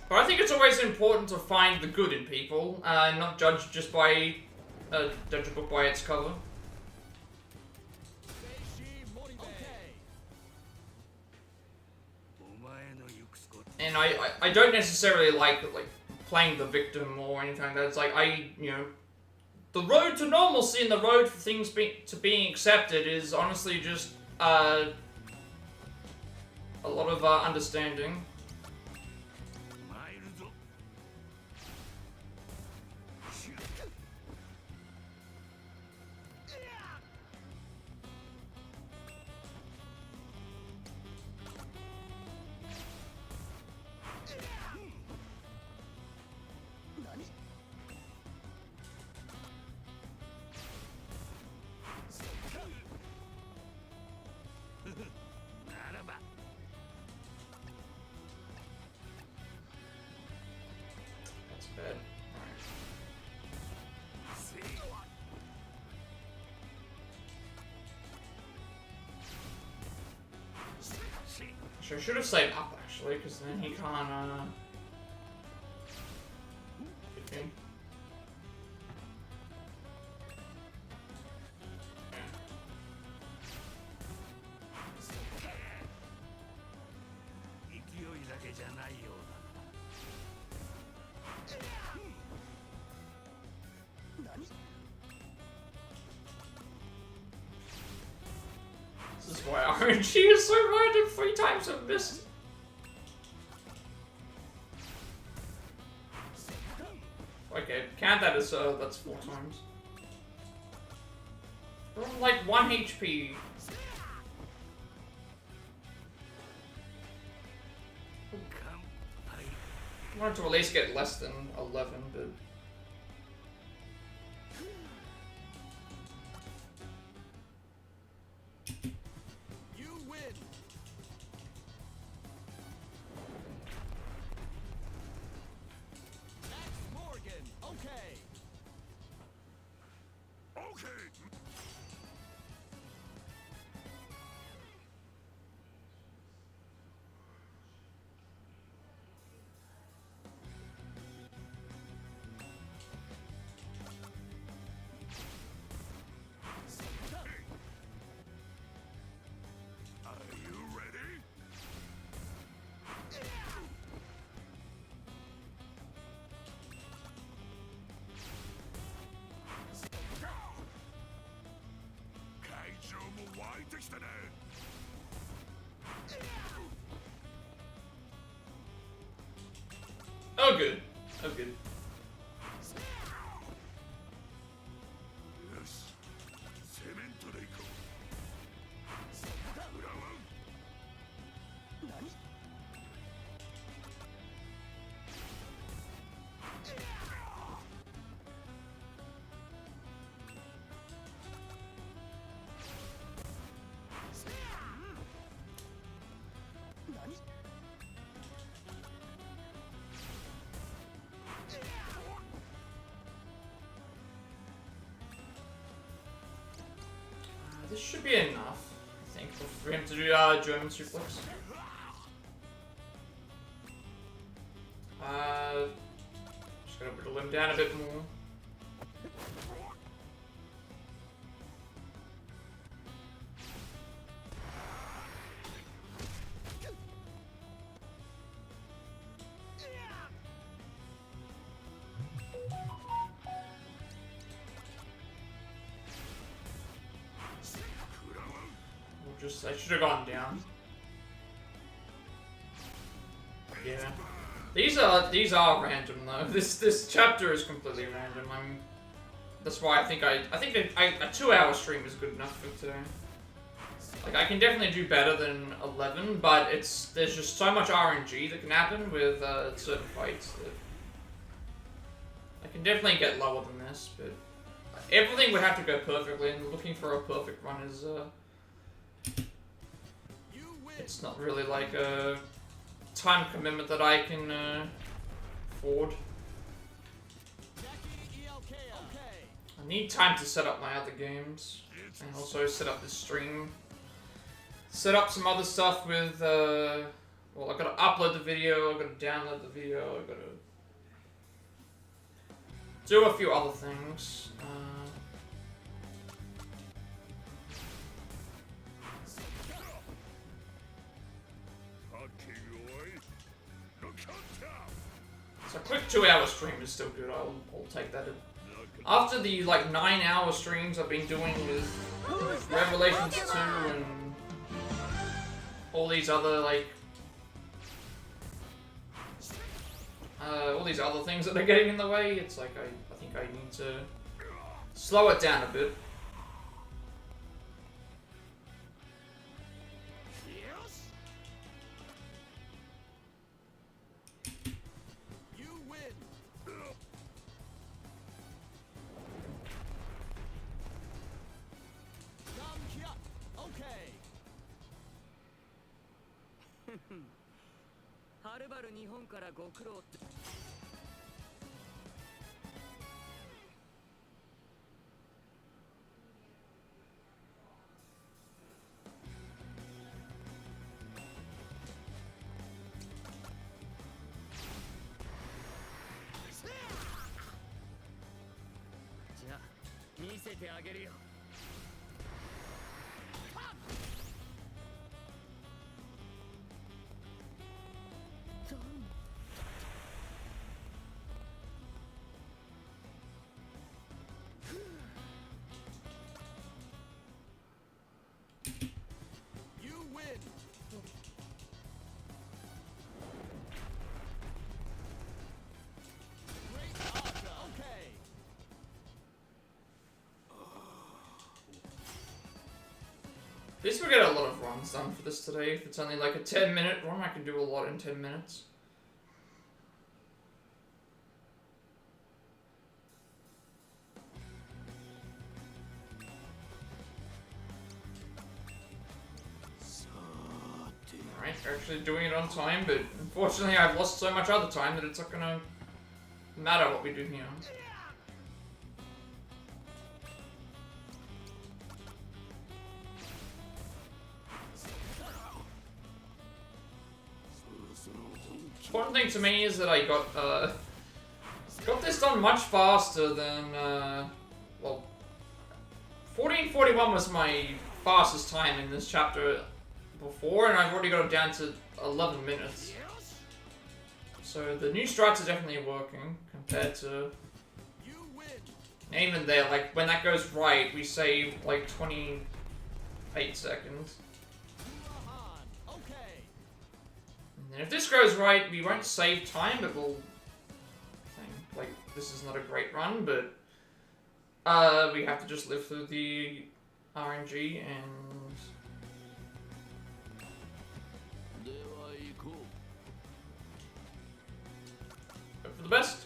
But I think it's always important to find the good in people, and not judge a book by its cover. And I don't necessarily like playing the victim or anything like that. It's like you know, the road to normalcy and the road for things being accepted is honestly just a lot of understanding. I should have saved up actually, because then he can't hit me. This is why RNG is so hard and 3 times I've missed. Okay, count that as that's 4 times. We're on like 1 HP. I wanted to at least get less than 11, but... Oh good. Oh good. This should be enough, I think, for him to do German suplex. Just gotta whittle him down a bit more. I should have gone down. Yeah. These are random though. This chapter is completely random. That's why I think a 2-hour stream is good enough for today. Like I can definitely do better than 11, but there's just so much RNG that can happen with certain fights that I can definitely get lower than this, but everything would have to go perfectly, and looking for a perfect run is it's not really like a time commitment that I can afford. I need time to set up my other games and also set up this stream. Set up some other stuff with, well, I gotta upload the video, I gotta download the video, I gotta do a few other things. So a quick 2-hour stream is still good. I'll take that. After the like 9-hour streams I've been doing with Revelations 2 and all these other like all these other things that are getting in the way, it's like I think I need to slow it down a bit. At least we get a lot of runs done for this today. If it's only like a 10-minute run, I can do a lot in 10 minutes. Alright, actually doing it on time, but unfortunately I've lost so much other time that it's not gonna matter what we do here. Important thing to me is that I got this done much faster than, well, 14:41 was my fastest time in this chapter before, and I've already got it down to 11 minutes. So the new strats are definitely working compared to, and even there, like when that goes right, we save like 20, 8 seconds. Okay. And if this goes right, we won't save time, but we'll... Like, this is not a great run, but... we have to just live through the RNG and... Hope for the best.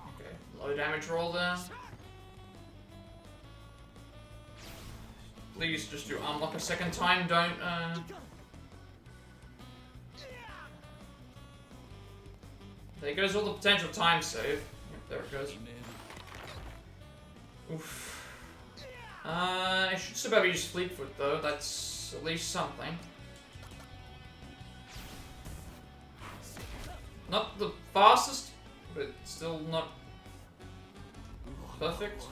Okay, low damage roll there. Please just do unlock a second time, don't There goes all the potential time save. Yep, there it goes. Oof. I should still be able to use Fleetfoot though, that's at least something. Not the fastest, but still not perfect.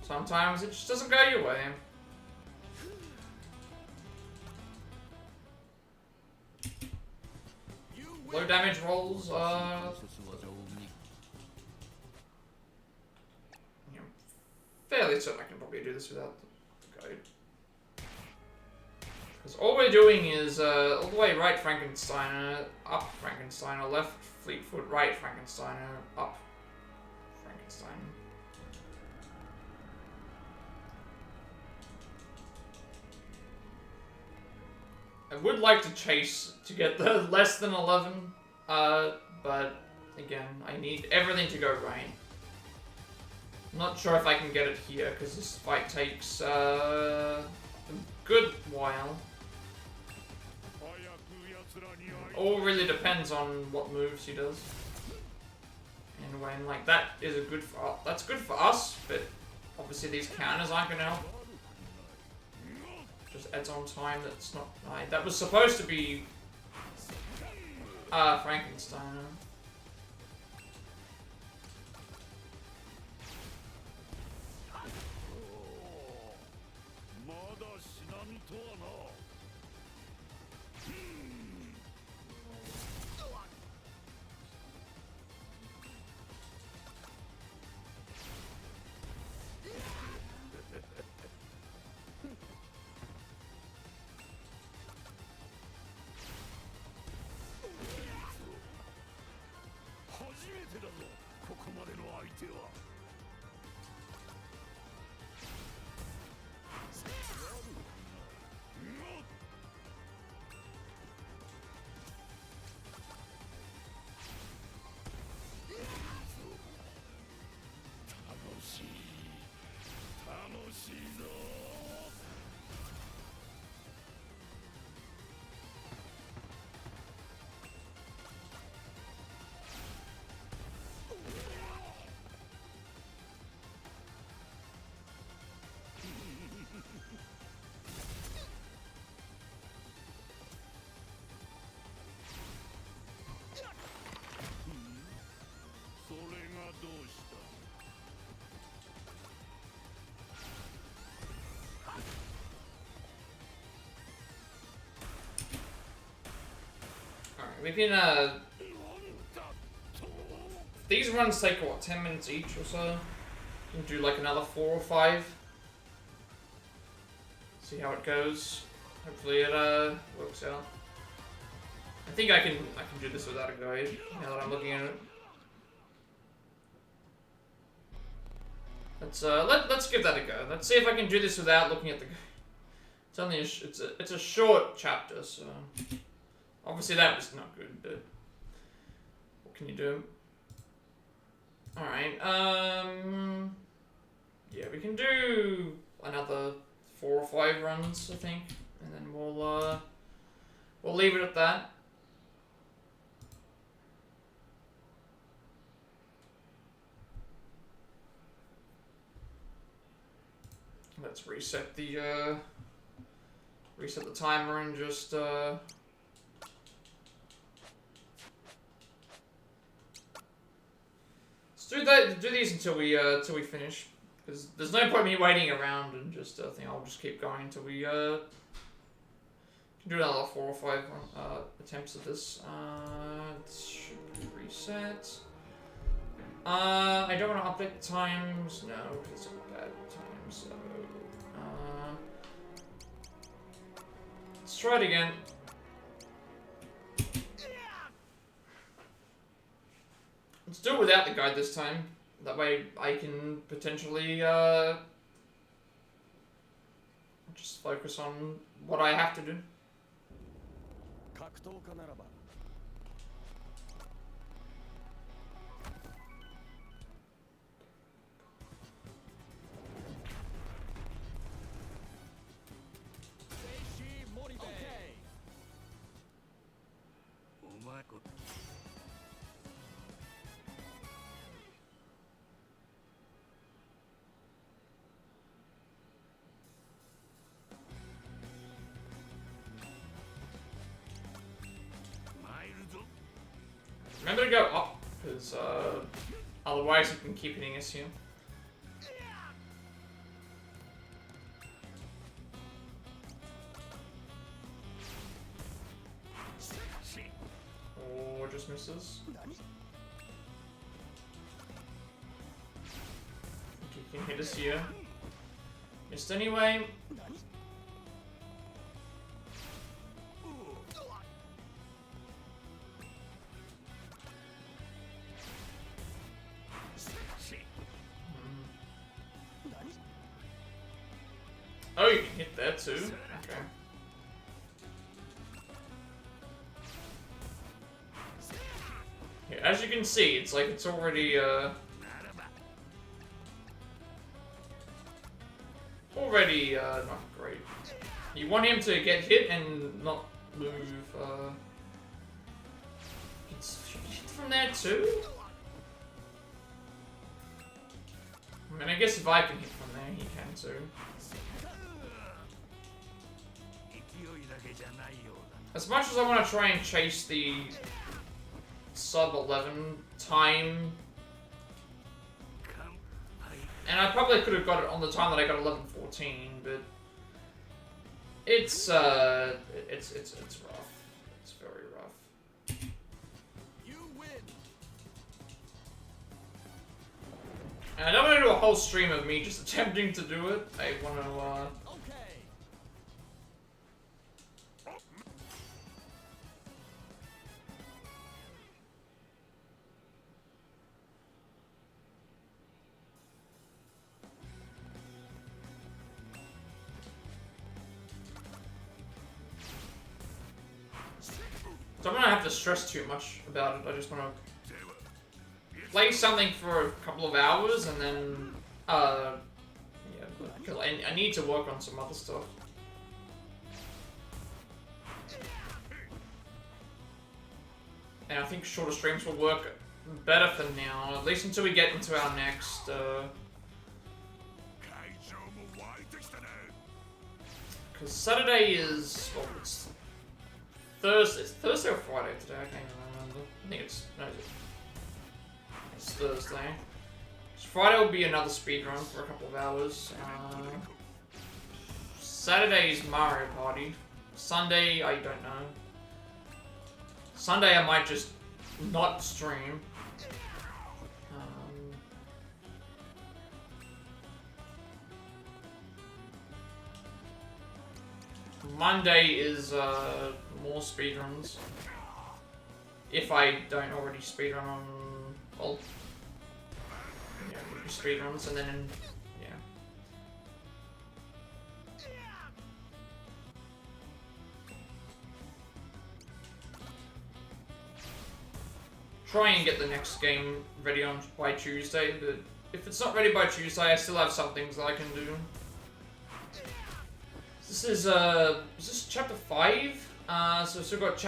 Sometimes it just doesn't go your way. Low damage rolls are... fairly certain I can probably do this without the code. Because all we're doing is all the way right Frankensteiner, up Frankensteiner, left Fleetfoot, right Frankensteiner, up Frankensteiner. I would like to chase to get the less than 11, but again, I need everything to go right. I'm not sure if I can get it here, because this fight takes a good while. All really depends on what moves he does. And when, like, that is a good for, that's good for us, but obviously these counters aren't going to help. Just adds on time that's not right. That was supposed to be Frankenstein. We can, these runs take, what, 10 minutes each or so? We can do like another 4 or 5. See how it goes. Hopefully it, works out. I think I can do this without a guide, now that I'm looking at it. Let's give that a go. Let's see if I can do this without looking at the guide. It's only it's a short chapter, so... Obviously that was not good, but what can you do? Alright, yeah, we can do another 4 or 5 runs, I think, and then we'll leave it at that. Let's reset the timer and just do these until we finish, because there's no point me waiting around and just I think I'll just keep going until we can do another 4 or 5 attempts of this. set. I don't want to update the times. No, it's a bad time. So, let's try it again. Let's do it without the guide this time. That way I can potentially just focus on what I have to do. 格闘家ならば Remember to go up, because otherwise you can keep hitting us here. Or just misses. You can hit us here. Missed anyway. Oh, you can hit that too? Okay. Yeah, as you can see, it's like it's already, not great. You want him to get hit and not move, It's hit from there too? I mean, I guess if I can hit from there, he can too. As much as I want to try and chase the sub 11 time, and I probably could have got it on the time that I got 11:14, but it's rough. It's very rough. You win. And I don't want to do a whole stream of me just attempting to do it. I want to Okay. don't want to have to stress too much about it. I just want to play something for a couple of hours and then, yeah, because I need to work on some other stuff. And I think shorter streams will work better for now, at least until we get into our next, because Saturday is, well, it's Thursday. It's Thursday or Friday today? I can't even remember. I think it's, no, it's Thursday. So Friday will be another speedrun for a couple of hours. Saturday is Mario Party. Sunday, I don't know. Sunday I might just not stream. Monday is more speedruns. If I don't already speedrun on, well, yeah, speedruns, and then yeah. Try and get the next game ready on by Tuesday, but if it's not ready by Tuesday, I still have some things that I can do. This is this chapter 5? So still got a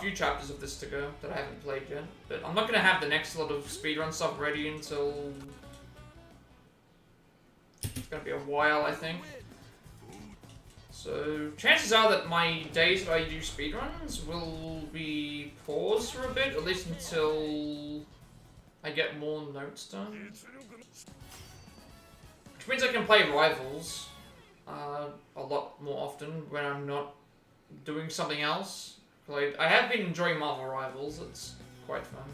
few chapters of this to go that I haven't played yet. But I'm not gonna have the next lot of speedrun stuff ready until it's gonna be a while, I think. So chances are that my days that I do speedruns will be paused for a bit, at least until I get more notes done. Which means I can play Rivals a lot more often when I'm not doing something else. played. I have been enjoying Marvel Rivals. It's quite fun.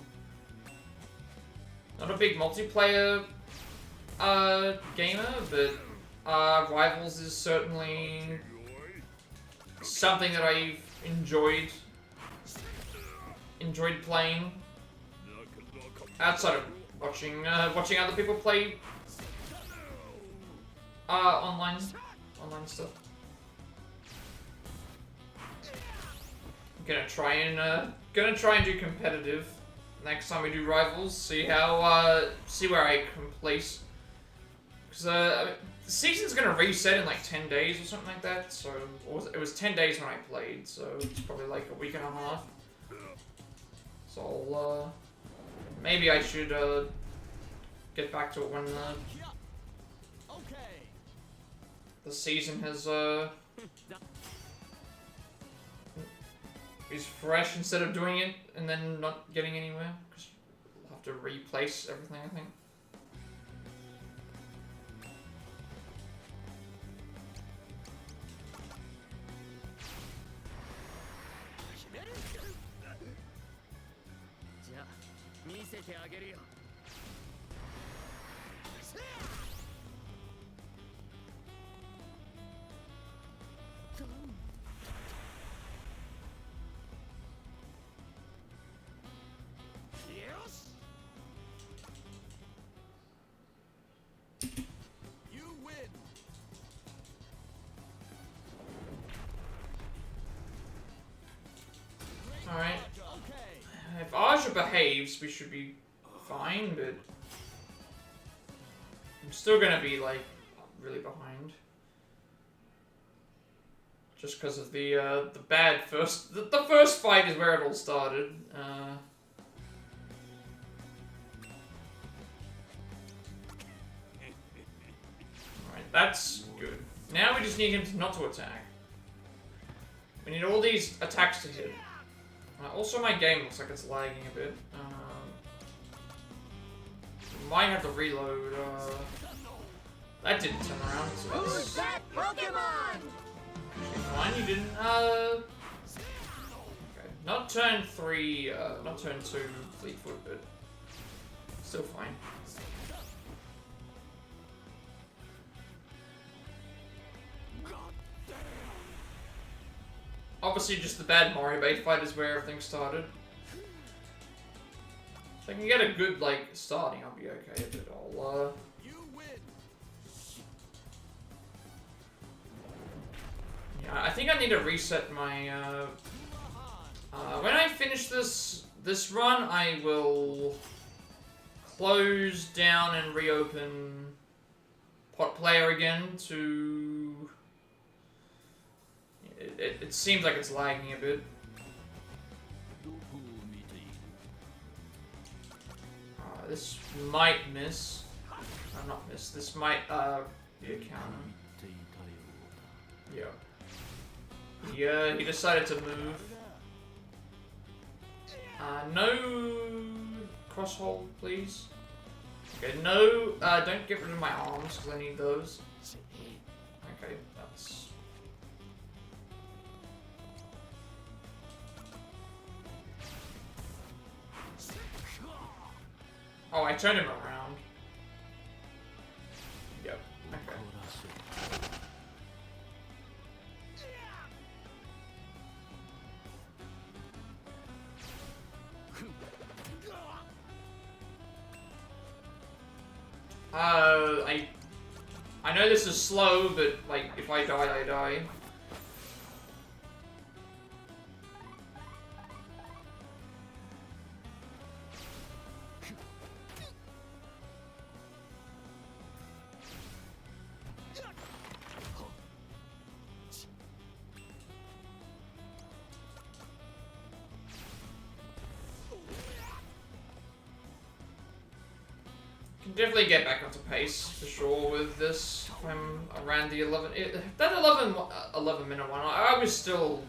Not a big multiplayer gamer, but Rivals is certainly something that I've enjoyed playing outside of watching other people play online stuff. I'm gonna try and do competitive next time we do Rivals. See how see where I can place. Because I mean, the season's gonna reset in like 10 days or something like that. So it was 10 days when I played. So it's probably like a week and a half. So I'll, maybe I should get back to it when the season has is fresh instead of doing it and then not getting anywhere, because we'll have to replace everything, I think. Alright. If Aja behaves, we should be fine, but I'm still gonna be, like, really behind. Just because of the bad first... The first fight is where it all started. Alright, that's good. Now we just need him not to attack. We need all these attacks to hit. Also, my game looks like it's lagging a bit. Might have to reload. That didn't turn around, so that's... Who's that Pokemon? Fine, you didn't, okay. Not turn 3, not turn 2 Fleetfoot, but still fine. Obviously, just the bad Mario bait fight is where everything started. If I can get a good, like, starting, I'll be okay, but I'll, yeah, I think I need to reset my, when I finish this run, I will close down and reopen Pot Player again to... It seems like it's lagging a bit. This might miss. Not miss. This might be a counter. Yeah. He decided to move. No cross hold, please. Okay, no. Don't get rid of my arms because I need those. Okay, that's. Oh, I turned him around. Yep. Okay. I know this is slow, but like if I die, I die. Definitely get back onto pace for sure with this. I'm around the 11 minute one. I was still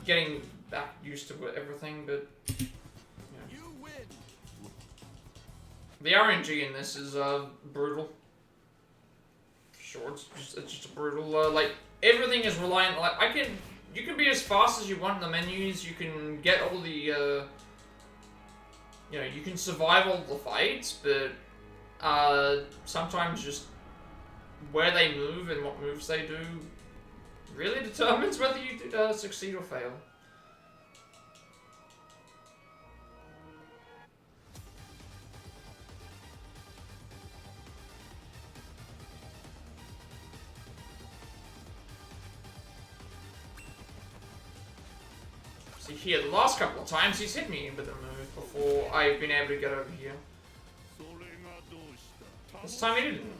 getting back used to everything, but yeah. The RNG in this is brutal. Sure, it's just brutal. Like everything is reliant. Like I can you can be as fast as you want in the menus. You can get all the you know, you can survive all the fights, but sometimes just where they move and what moves they do really determines whether you succeed or fail. See here, the last couple of times he's hit me with a move before I've been able to get over here. This time he didn't.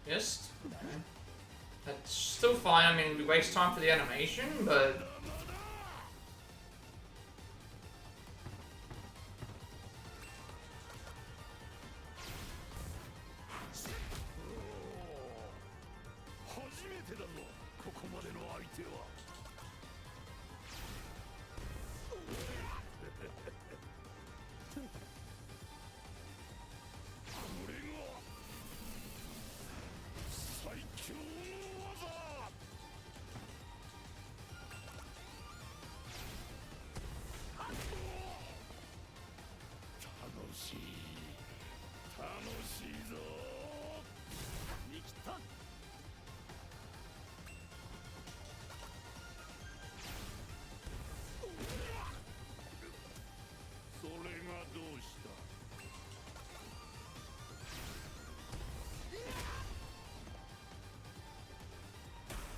Missed. Okay. That's still fine. I mean, we waste time for the animation, but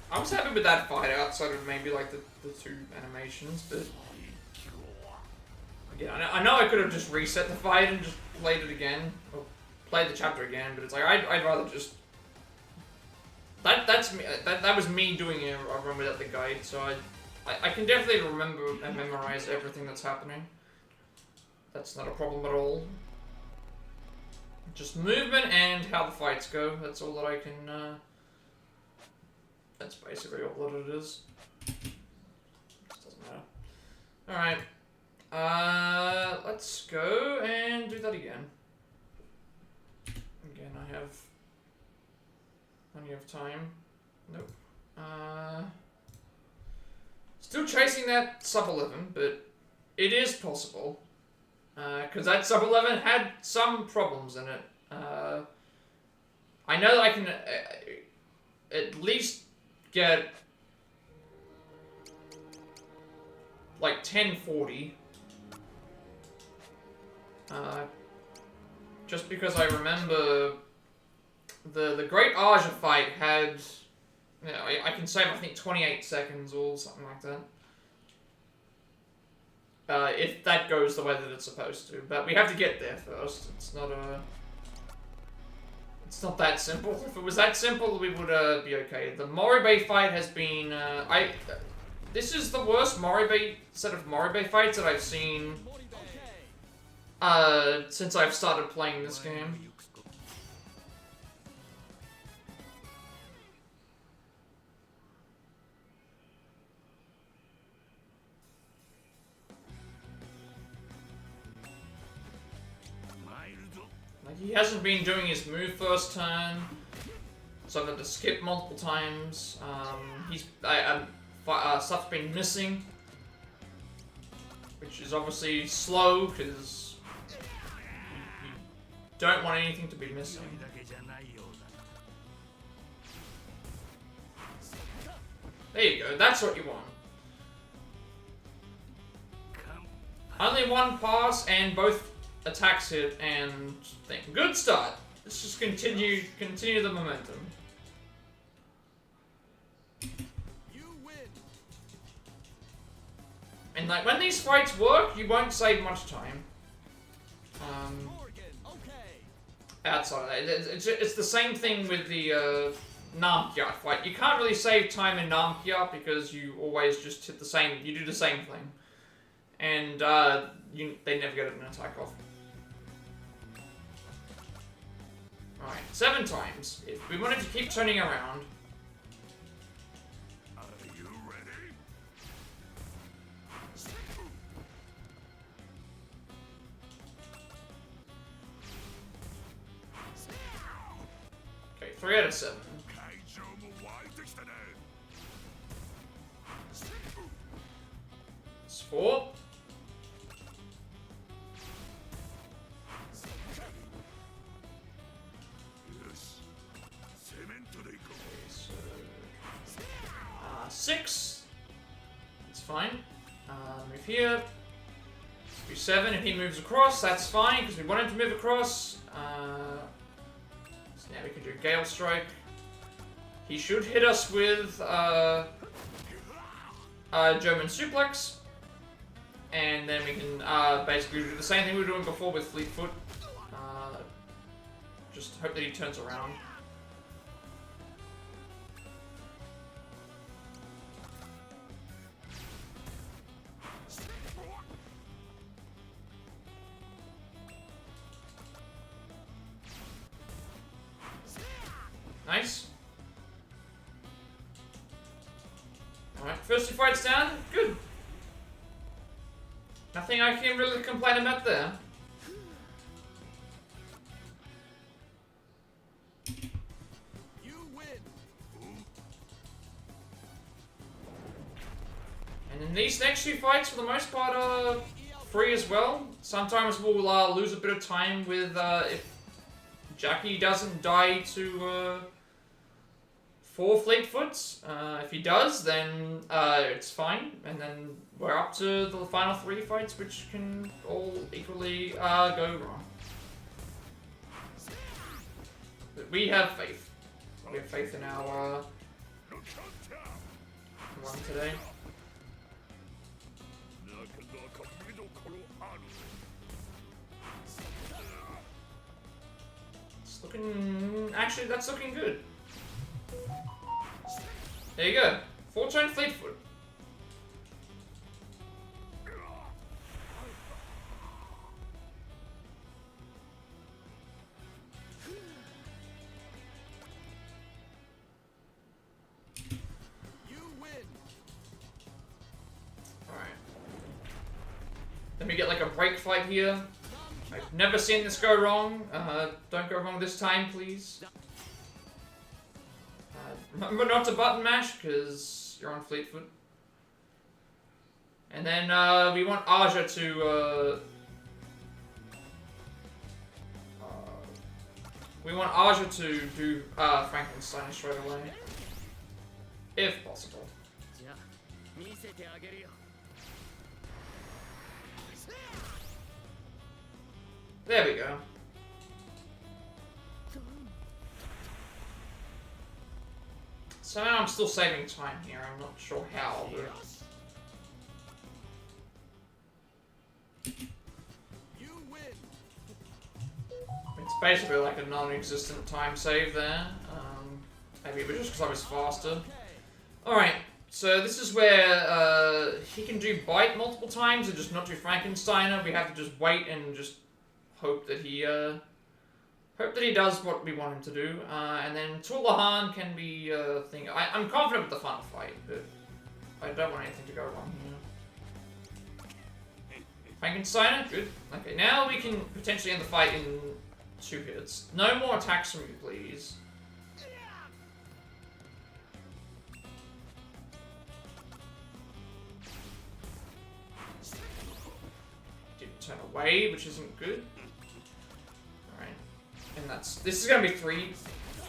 I was happy with that fight outside of maybe like the two animations, but again, I know I could have just reset the fight and just played it again, or played the chapter again, but it's like I'd rather just that's me. That was me doing a run without the guide, so I can definitely remember and memorize everything that's happening. That's not a problem at all. Just movement and how the fights go. That's all that I can. That's basically all that it is. Just doesn't matter. Alright. Let's go and do that again. Again, I have plenty of time. Nope. Still chasing that sub 11, but it is possible. Because that sub 11 had some problems in it. I know that I can at least get like 1040 just because I remember the Great Aja fight had, you know, I can save I think 28 seconds or something like that, if that goes the way that it's supposed to, but we have to get there first. It's not that simple. If it was that simple, we would be okay. The Moribei fight has been... this is the worst set of Moribei fights that I've seen since I've started playing this game. He hasn't been doing his move first turn, so I've had to skip multiple times. Stuff's been missing, which is obviously slow because you don't want anything to be missing. There you go, that's what you want. Only one pass and both attacks hit and thing. Good start. Let's just continue the momentum. You win. And like when these fights work, you won't save much time. Morgan, okay. Outside of that, it's the same thing with the Namkyat fight. You can't really save time in Namkyat because you always just hit the same. You do the same thing. and they never get an attack off. Alright, 7 times. If we wanted to keep turning around. Are you ready? Okay, 3 out of 7. It's 4. Okay, so, 6. It's fine. Move here. 7. If he moves across, that's fine because we want him to move across. So now we can do Gale Strike. He should hit us with German Suplex. And then we can basically do the same thing we were doing before with Fleetfoot. Just hope that he turns around. Nice. Alright, first 2 fights down. Good. Nothing I can really complain about there. You win. And then these next 2 fights, for the most part, are free as well. Sometimes we'll lose a bit of time with if Jackie doesn't die to 4 Fleetfoots. If he does, then it's fine, and then we're up to the final 3 fights, which can all equally go wrong. But we have faith. We have faith in our one today. It's looking... Actually, that's looking good. There you go. 4-turn Fleetfoot. You win. Alright. Then we get like a break fight here. I've never seen this go wrong. Don't go wrong this time, please. Remember not to button mash, because you're on Fleetfoot. And then we want Aja to... we want Aja to do Frankenstein straight away. If possible. There we go. Somehow I'm still saving time here, I'm not sure how, but... You win. It's basically like a non-existent time save there. Maybe it was just because I was faster. Alright, so this is where he can do Bite multiple times and just not do Frankensteiner. We have to just wait and just hope that he does what we want him to do. And then Tulahan can be a thing. I'm confident with the final fight, but I don't want anything to go wrong here. Frankensteiner, good. Okay, now we can potentially end the fight in 2 hits. No more attacks from you, please. Didn't turn away, which isn't good. Alright. And this is gonna be three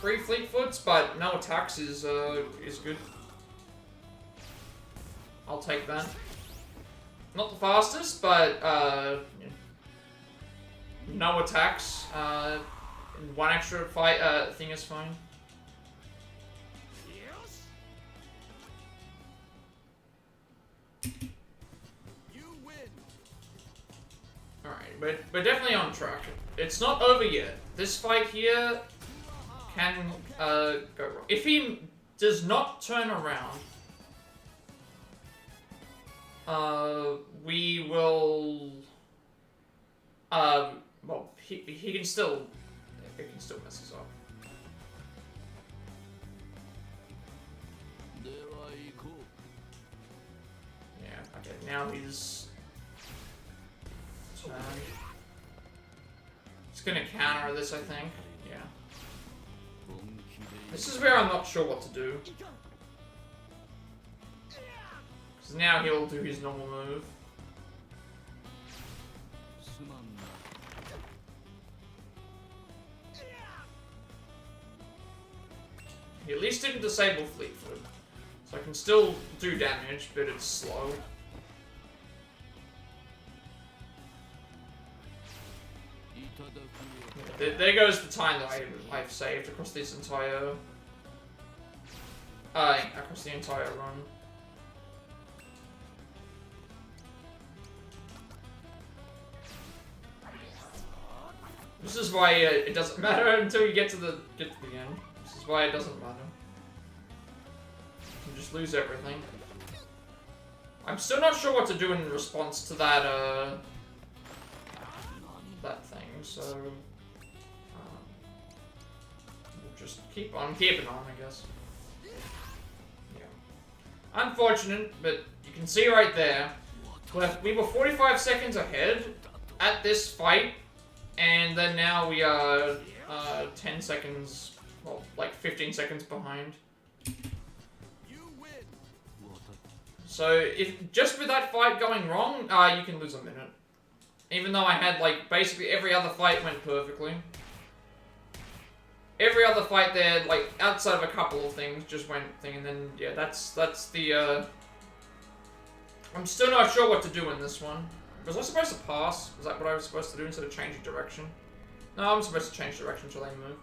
Fleetfoots, but no attacks is good. I'll take that. Not the fastest, but no attacks. And 1 extra fight thing is fine. Alright, we're definitely on track. It's not over yet. This fight here can go wrong. If he does not turn around, we will. Well, he can still. He can still mess us up. Yeah. Okay. Now he's. He's gonna counter this, I think. Yeah. This is where I'm not sure what to do. Because now he'll do his normal move. He at least didn't disable Fleet Foot. So I can still do damage, but it's slow. There goes the time that I've saved across this entire across the entire run. This is why it doesn't matter until you get to the end. This is why it doesn't matter. You can just lose everything. I'm still not sure what to do in response to that that thing. So we'll just keep on keeping on, I guess. Yeah. Unfortunate, but you can see right there, we were 45 seconds ahead at this fight, and then now we are 10 seconds, well, like 15 seconds behind. So if just with that fight going wrong, you can lose a minute. Even though I had like basically every other fight went perfectly. Every other fight there, like outside of a couple of things, just went thing, and then yeah, that's the. I'm still not sure what to do in this one. Was I supposed to pass? Was that what I was supposed to do instead of changing direction? No, I'm supposed to change direction until they move.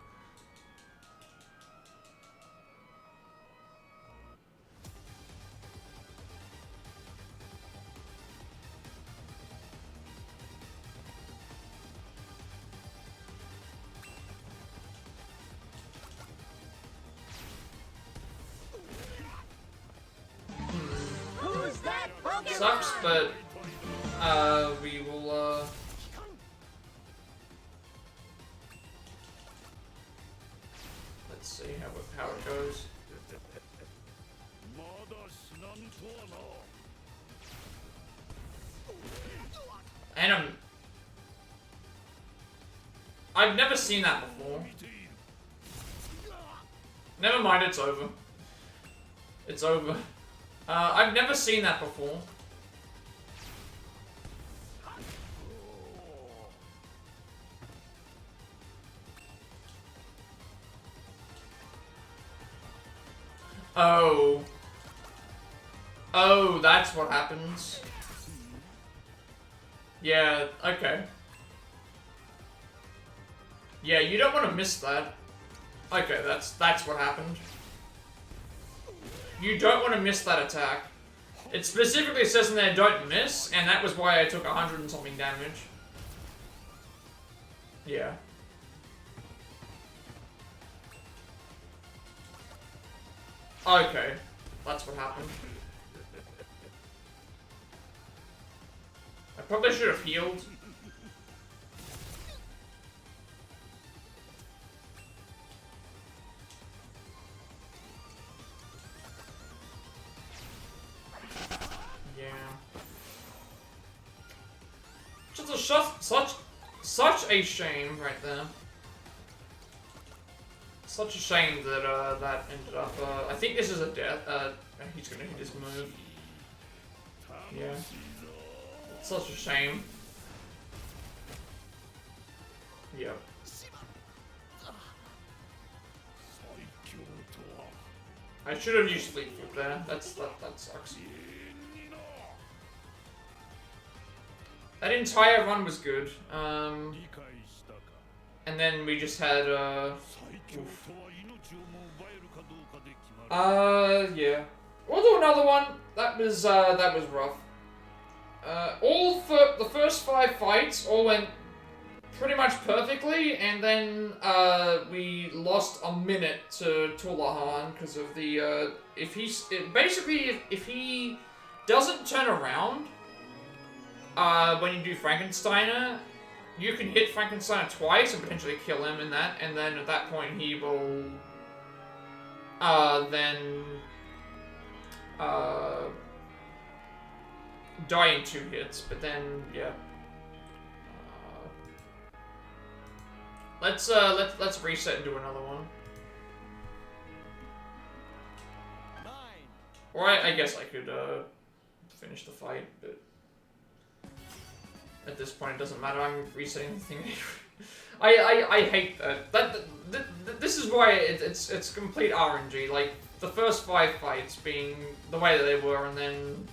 Sucks, but we will let's see how it goes. And I've never seen that before. Never mind, it's over. It's over. I've never seen that before. Oh. Oh, that's what happens. Yeah, okay. Yeah, you don't want to miss that. Okay, that's what happened. You don't want to miss that attack. It specifically says in there, don't miss, and that was why I took 100 and something damage. Yeah. Okay, that's what happened. I probably should have healed. Yeah. Just such a shame right there. Such a shame that that ended up. I think this is a death. He's gonna hit his move. Yeah. It's such a shame. Yeah. I should have used Fleet Foot there. That sucks. That entire run was good. And then we just had yeah. We'll do another one. That was rough. The first 5 fights all went pretty much perfectly, and then we lost a minute to Tullahan because of the if he doesn't turn around, when you do Frankensteiner, you can hit Frankensteiner twice and potentially kill him in that, and then at that point he will, then, die in 2 hits, but then, yeah. Let's reset and do another one. 9. Or I guess I could, finish the fight, but at this point it doesn't matter, I'm resetting the thing anyway. I hate that. This is why it's complete RNG, like, the first 5 fights being the way that they were, and then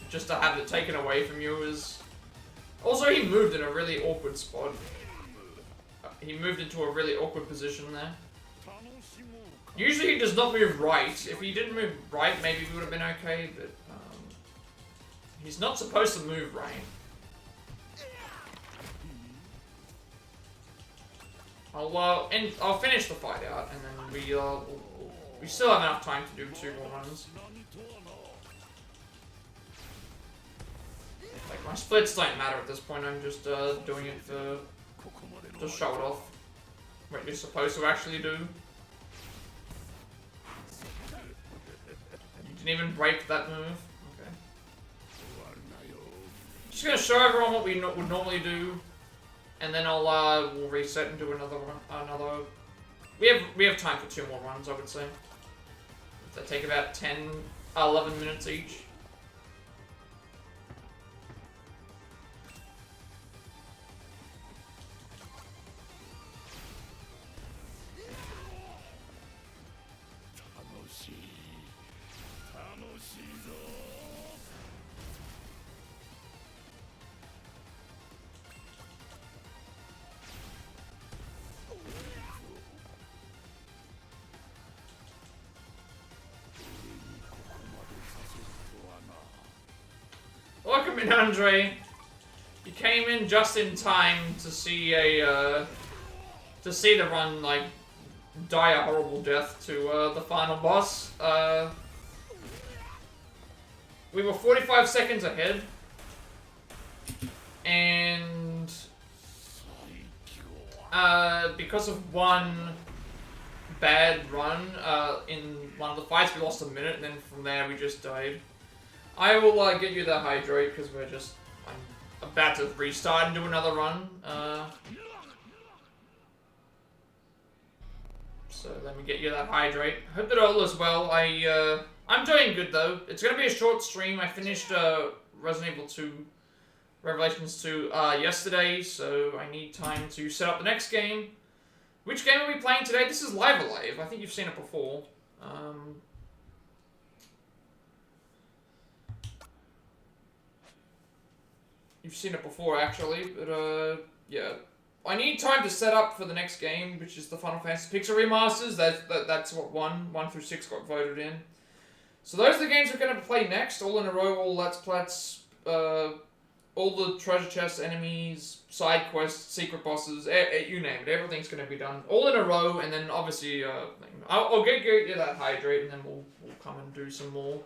just to have it taken away from you is... Also, he moved in a really awkward spot. He moved into a really awkward position there. Usually he does not move right. If he didn't move right, maybe he would have been okay, but he's not supposed to move right. I'll finish the fight out, and then we still have enough time to do 2 more runs. Like, my splits don't matter at this point, I'm just doing it to show it off. What you're supposed to actually do. You didn't even break that move? Okay. Just gonna show everyone what we would normally do, and then we'll reset and do another one. We have time for 2 more runs, I would say. They take about 11 minutes each. Welcome in, Andre. You came in just in time to see the run, like, die a horrible death to the final boss. We were 45 seconds ahead, and because of one bad run in one of the fights, we lost a minute, and then from there we just died. I will get you that hydrate because I'm about to restart and do another run. So let me get you that hydrate. Hope that all is well. I'm doing good though. It's gonna be a short stream. I finished Resident Evil 2 Revelations 2 yesterday, so I need time to set up the next game. Which game are we playing today? This is Live Alive. I think you've seen it before. You've seen it before, actually, but, yeah. I need time to set up for the next game, which is the Final Fantasy Pixel Remasters. That's what 1 through 6 got voted in. So those are the games we're going to play next, all in a row, all Let's Plats, all the treasure chests, enemies, side quests, secret bosses, you name it, everything's going to be done all in a row, and then obviously, I'll get you that hydrate, and then we'll come and do some more.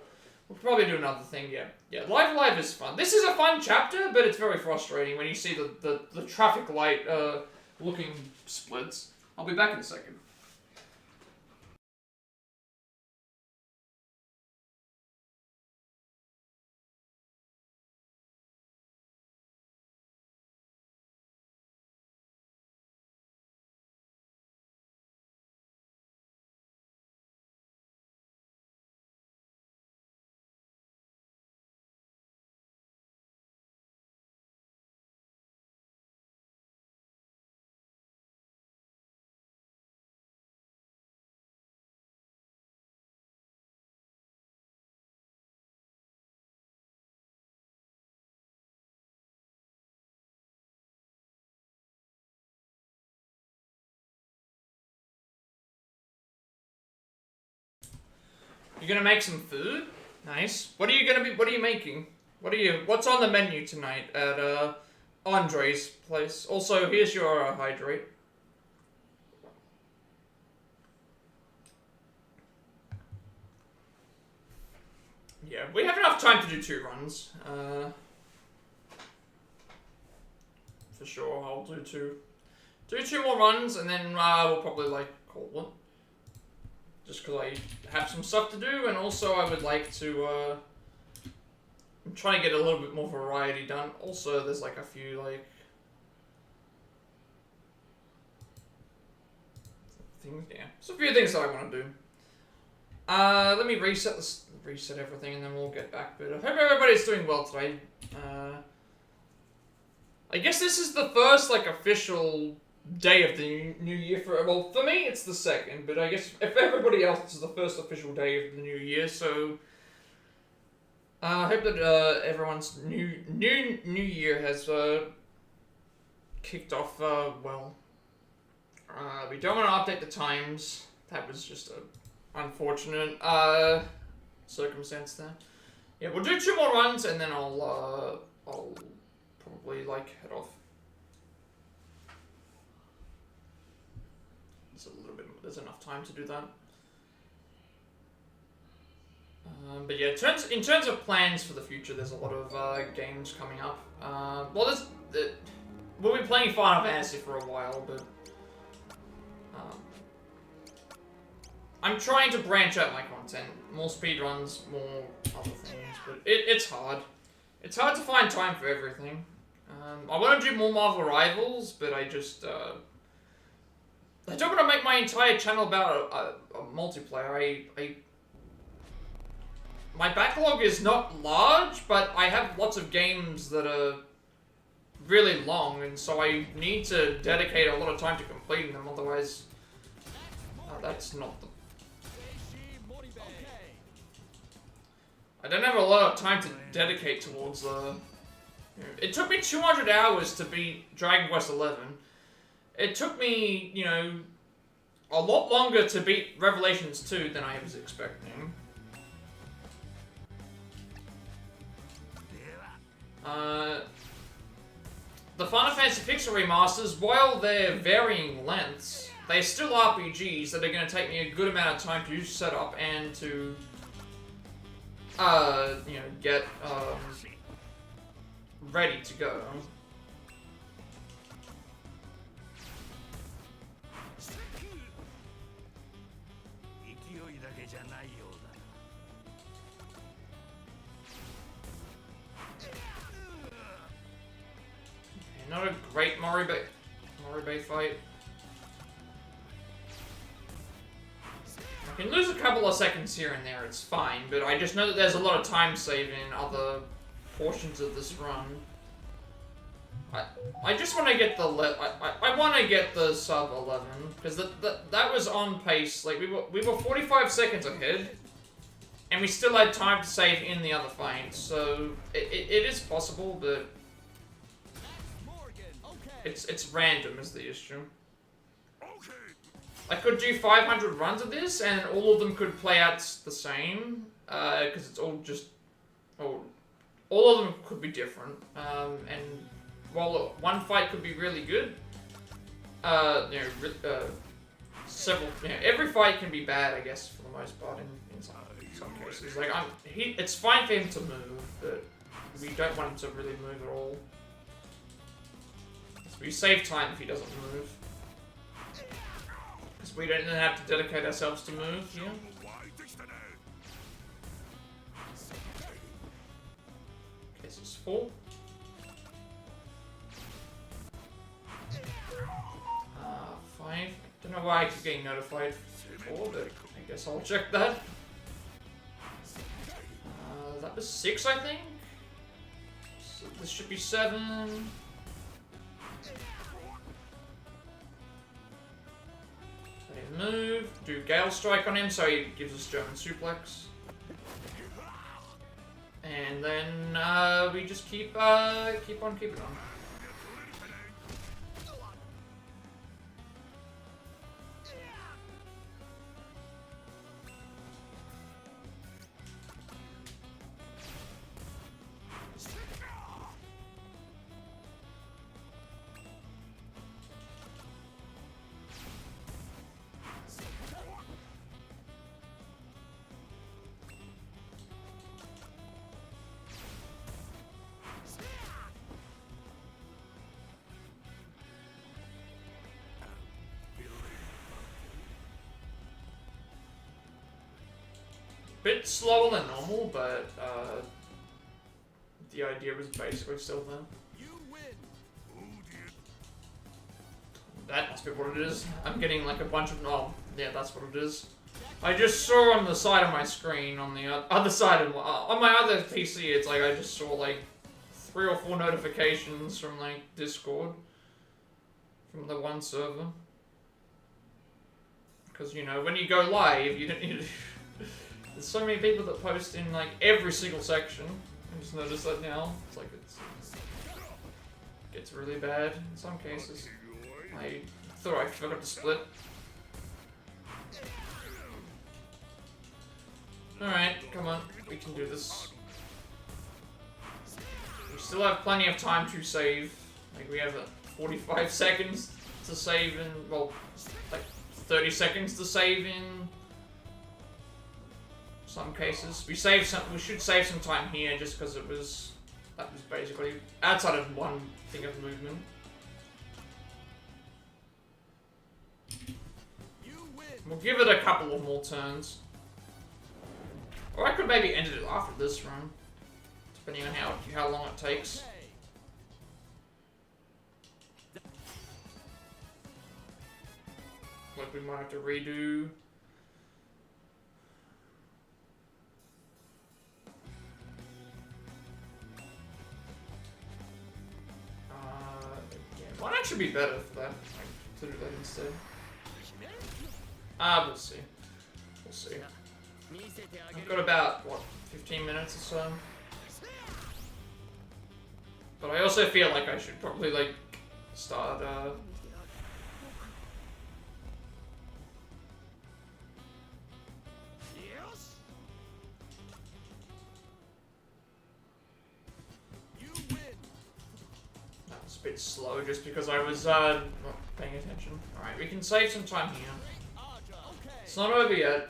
We'll probably do another thing, yeah. Yeah, Live Alive is fun. This is a fun chapter, but it's very frustrating when you see the traffic light looking splits. I'll be back in a second. You're gonna make some food? Nice. What are you making? What's on the menu tonight at, Andre's place? Also, here's your, hydrate. Yeah, we have enough time to do 2 runs. for sure. I'll do two more runs, and then we'll probably like call it. Just because I have some stuff to do, and also I would like to. I'm trying to get a little bit more variety done. Also, there's like a few like things. Yeah, there's a few things that I want to do. Let me reset everything, and then we'll get back. But I hope everybody's doing well today. I guess this is the first like official day of the new year for me it's the second, but I guess if everybody else this is the first official day of the new year. So I hope that everyone's new year has kicked off well. We don't want to update the times. That was just a unfortunate circumstance there. Yeah, we'll do 2 more runs, and then I'll probably like head off. There's enough time to do that. But yeah, in terms of plans for the future, there's a lot of games coming up. We'll be playing Final Fantasy for a while, but I'm trying to branch out my content. More speedruns, more other things, but it's hard. It's hard to find time for everything. I want to do more Marvel Rivals, but I just I don't want to make my entire channel about a multiplayer. My backlog is not large, but I have lots of games that are really long, and so I need to dedicate a lot of time to completing them, otherwise that's not the... I don't have a lot of time to dedicate towards it took me 200 hours to beat Dragon Quest XI. It took me, you know, a lot longer to beat Revelations 2 than I was expecting. The Final Fantasy Pixel remasters, while they're varying lengths, they're still RPGs that are going to take me a good amount of time to set up and to, you know, get ready to go. Not a great Moribei fight. I can lose a couple of seconds here and there, it's fine, but I just know that there's a lot of time saving in other portions of this run. I just want to get the I want to get the sub 11 because that was on pace. Like we were 45 seconds ahead, and we still had time to save in the other fights. So it is possible, but it's random is the issue. I could do 500 runs of this, and all of them could play out the same, because it's all just, all of them could be different, and while one fight could be really good, you know, several, you know, every fight can be bad, I guess, for the most part, in some cases. Like, it's fine for him to move, but we don't want him to really move at all. So we save time if he doesn't move. Because we don't have to dedicate ourselves to move here. This is 4. 5. Don't know why I keep getting notified for 4, but I guess I'll check that. That was 6, I think. So this should be 7. Move, do Gale Strike on him so he gives us German Suplex. And then we just keep on keeping on. bit slower than normal, but the idea was basically still there. You win. Oh dear. That must be what it is. I'm getting like a bunch of... Oh, yeah, that's what it is. I just saw on the side of my screen, on the other side of... on my other PC, it's like I just saw like 3 or 4 notifications from like Discord. From the one server. Because, you know, when you go live, you don't need to... There's so many people that post in like every single section. I just noticed that now. It's like it gets really bad in some cases. I thought I forgot to split. Alright, come on. We can do this. We still have plenty of time to save. Like, we have 45 seconds to save in, well, like 30 seconds to save in some cases. We should save some time here just because that was basically outside of one thing of movement. We'll give it a couple of more turns. Or I could maybe end it after this run, depending on how long it takes. Like we might have to redo. Yeah, might actually be better for that. Like, to do that instead. We'll see. We'll see. I've got about, what, 15 minutes or so. But I also feel like I should probably, like, start, That was a bit slow just because I was, not paying attention. Alright, we can save some time here. It's not over yet.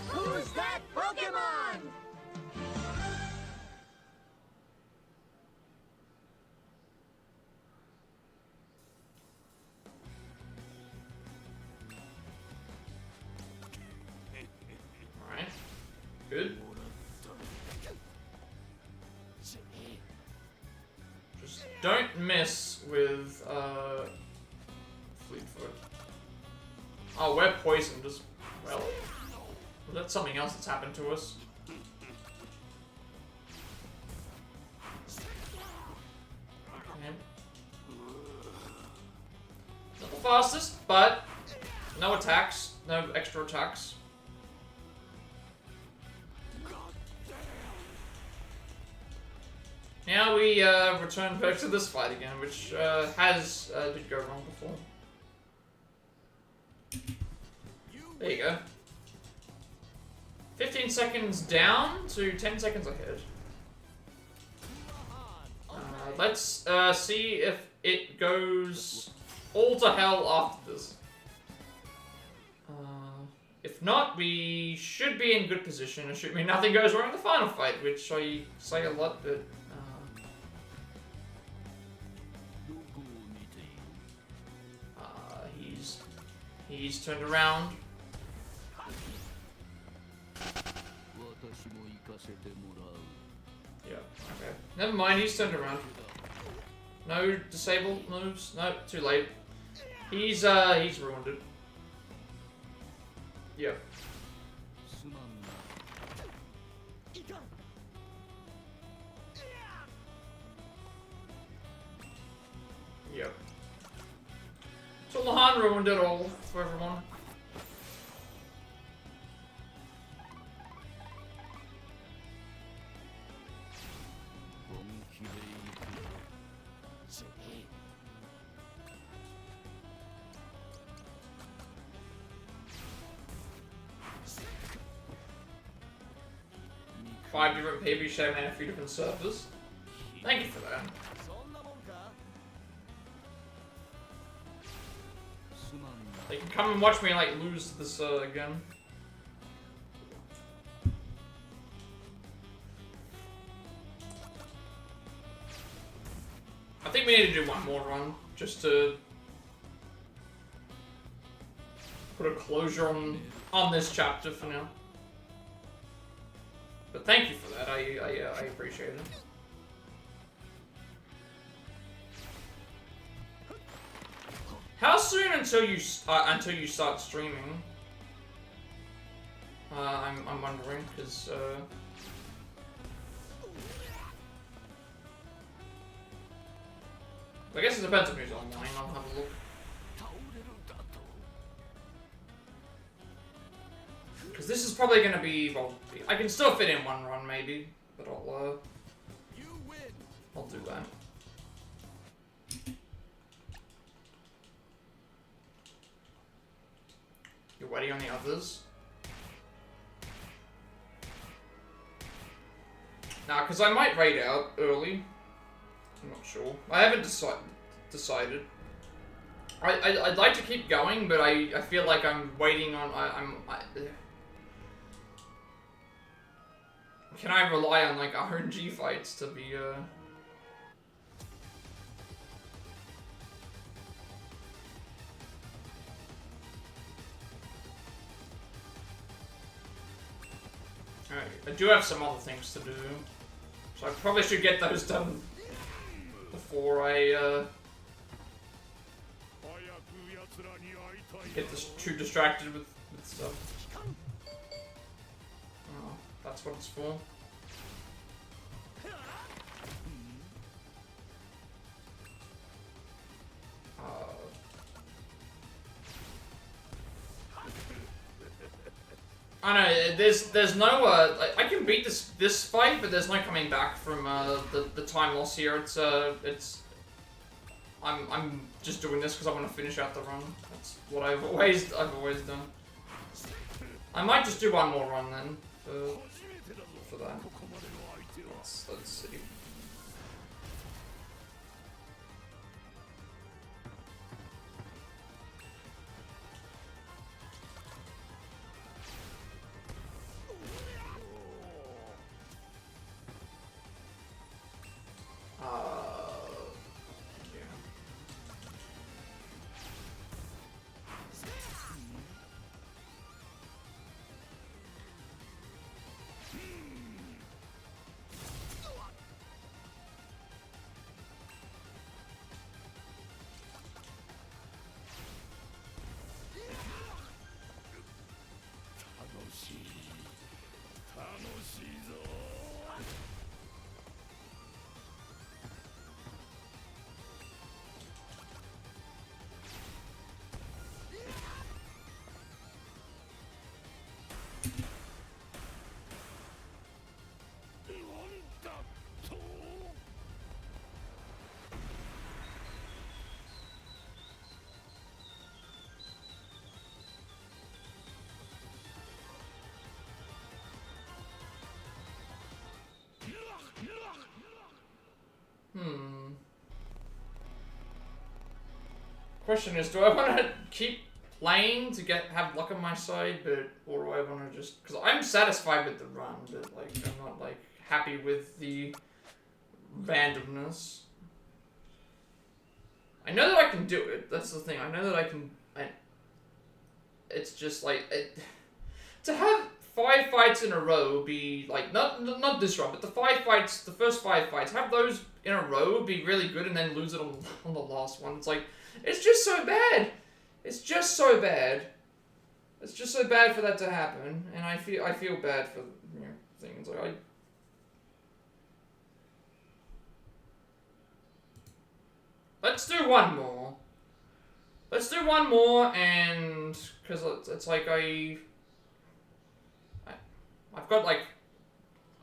Who's that Pokemon? Alright. Good. Just don't mess with, Fleetfoot. Oh, we're poisoned as well. Well, that's something else that's happened to us. Okay. Not the fastest, but no attacks, no extra attacks. Now we return back to this fight again, which did go wrong before. There you go. 15 seconds down to 10 seconds ahead. Let's see if it goes all to hell after this. If not, we should be in good position, assuming nothing goes wrong in the final fight, which I say a lot, but... he's turned around. Yeah, okay. Never mind, he's turned around. No disabled moves? No, too late. He's ruined it. Yep. Yep. So Lahan ruined it all for everyone. Five different PB show and a few different servers. Thank you for that. They can come and watch me like lose this again. I think we need to do one more run just to put a closure on this chapter for now. But thank you for that. I appreciate it. How soon until you start streaming? I'm wondering, because I guess it depends on who's online. I'll have a look. Because this is probably gonna be, well, I can still fit in one run maybe, but I'll do that. You're waiting on the others? Nah, because I might raid out early. I'm not sure. I haven't decided. I'd like to keep going, but I feel like I'm waiting on... Can I rely on, like, RNG fights to be, Alright, I do have some other things to do. So I probably should get those done before I, get too distracted with stuff. Oh, that's what it's for. I know there's no I can beat this fight, but there's no coming back from the time loss here. It's I'm just doing this because I want to finish out the run. That's what I've always done. I might just do one more run then for that. Let's see. Question is, do I want to keep playing to have luck on my side, or do I want to just... Because I'm satisfied with the run, but like I'm not like happy with the randomness. I know that I can do it. That's the thing. I know that I can. It's just like to have 5 fights in a row be like not this run, but the first 5 fights, have those in a row be really good, and then lose it on the last one. It's like. It's just so bad. It's just so bad. It's just so bad for that to happen, and I feel bad for things like Let's do one more. Let's do one more, and because it's like I've got like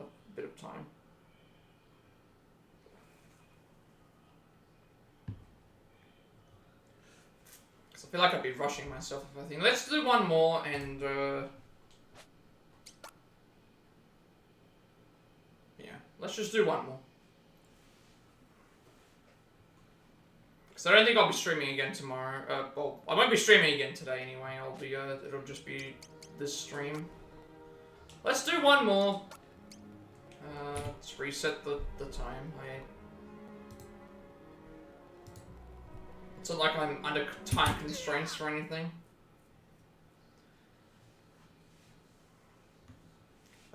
a bit of time. I feel like I'd be rushing myself if I think. Let's do one more and yeah, let's just do one more. Because I don't think I'll be streaming again tomorrow. Well, I won't be streaming again today anyway. I'll be it'll just be this stream. Let's do one more. Let's reset the time. It's not like I'm under time constraints or anything.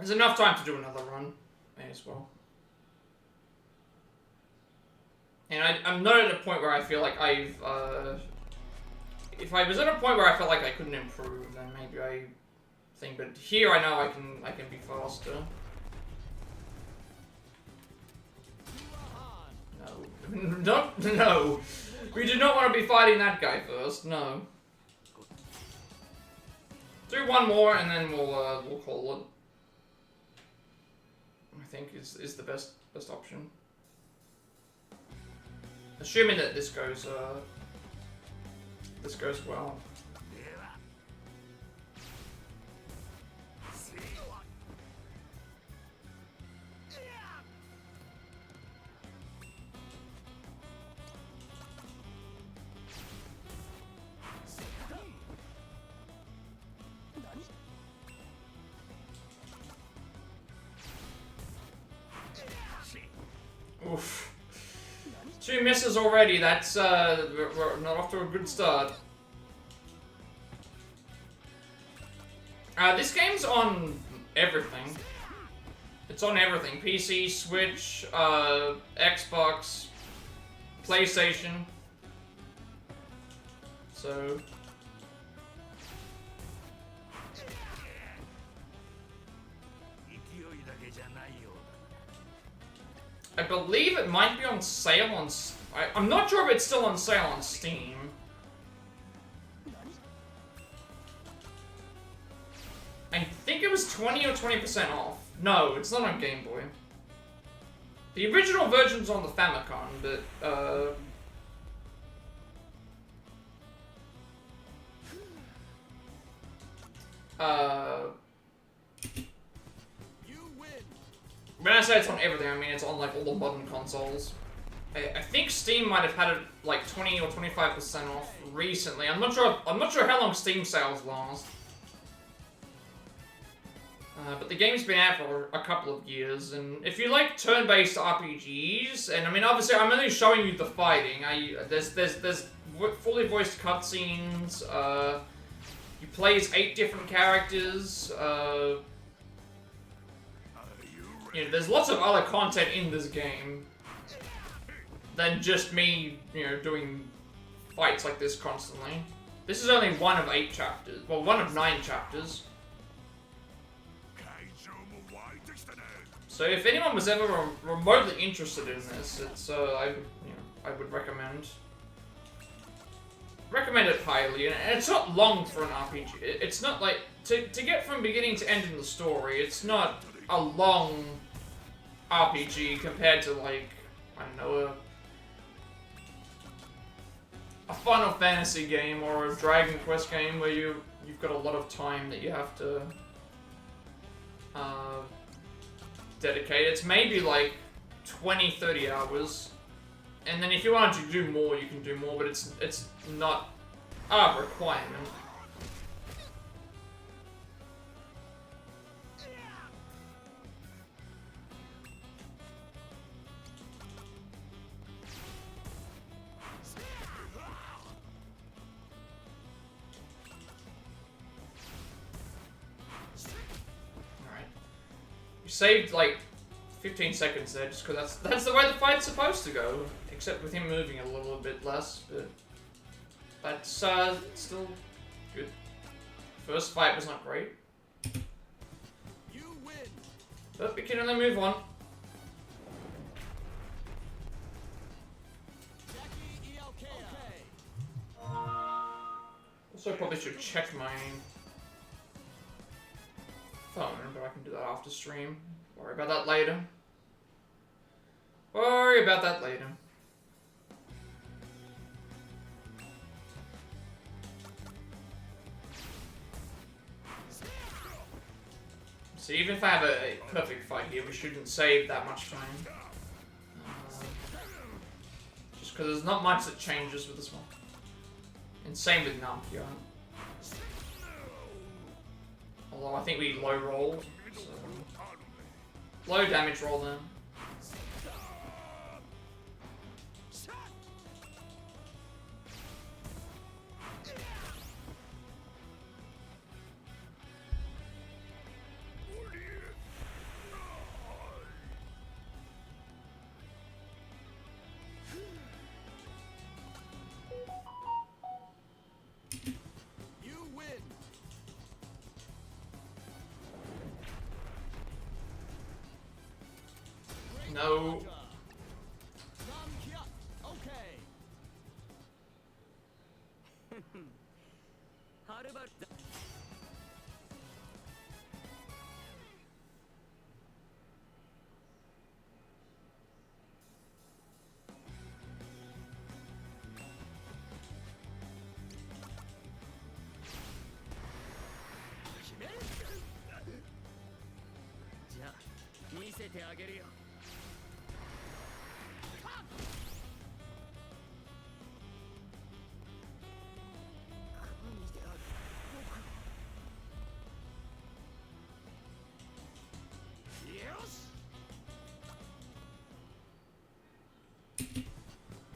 There's enough time to do another run. May as well. And I'm not at a point where I feel like I've, if I was at a point where I felt like I couldn't improve, then maybe I think, but here I know I can be faster. No. No. We do not want to be fighting that guy first, no. Do one more and then we'll call it. I think is the best option. Assuming that this goes well. Oof. 2 misses already, that's, we're not off to a good start. This game's on everything. It's on everything. PC, Switch, Xbox, PlayStation. So... I believe it might be on sale on... I'm not sure if it's still on sale on Steam. I think it was 20 or 20% off. No, it's not on Game Boy. The original version's on the Famicom, but, when I say it's on everything, I mean it's on like all the modern consoles. I think Steam might have had it like 20 or 25% off recently. I'm not sure how long Steam sales last. But the game's been out for a couple of years, and if you like turn-based RPGs, and I mean obviously I'm only showing you the fighting. There's fully voiced cutscenes. You play as 8 different characters. You know, there's lots of other content in this game than just me, you know, doing fights like this constantly. This is only one of 8 chapters. Well, one of 9 chapters. So if anyone was ever remotely interested in this, it's I would recommend it highly. And it's not long for an RPG. It's not like to get from beginning to end in the story. It's not a long RPG compared to like I don't know a Final Fantasy game or a Dragon Quest game where you've got a lot of time that you have to dedicate. It's maybe like 20-30 hours, and then if you wanted to do more, you can do more, but it's not a requirement. Saved like 15 seconds there just because that's the way the fight's supposed to go, except with him moving a little bit less, but that's still good. First fight was not great, but we can only move on. Also probably should check my phone, but I can do that after stream. Worry about that later. Worry about that later. So even if I have a perfect fight here, we shouldn't save that much time. Just because there's not much that changes with this one. And same with Nampia. Although I think we low roll, so low damage roll then. No. Okay. How about that?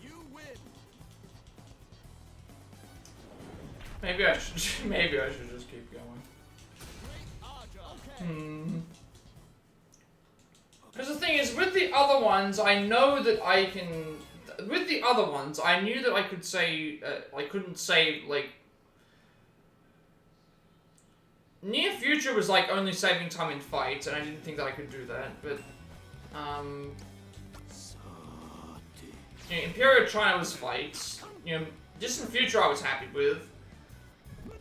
You win. Maybe I should. Maybe I should just keep going. Okay. Because the thing is, with the other ones, I know that I can. With the other ones, I knew that I could say. I couldn't say like. Near future was like only saving time in fights, and I didn't think that I could do that. But, you know, Imperial China was fights. You know, Distant Future I was happy with,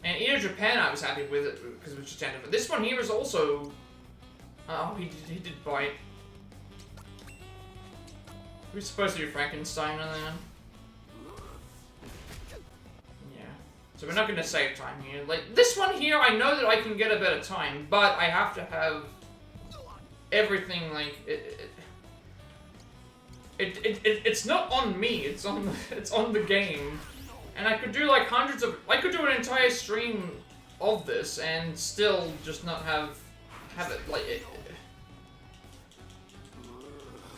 and Edo Japan I was happy with it because it was just but this one here is also. Oh, he did bite. We're supposed to do Frankenstein on there. Yeah. So we're not going to save time here. Like, this one here, I know that I can get a better time, but I have to have everything, like, it's not on me, it's on the game. And I could do, like, I could do an entire stream of this and still just not have it, like,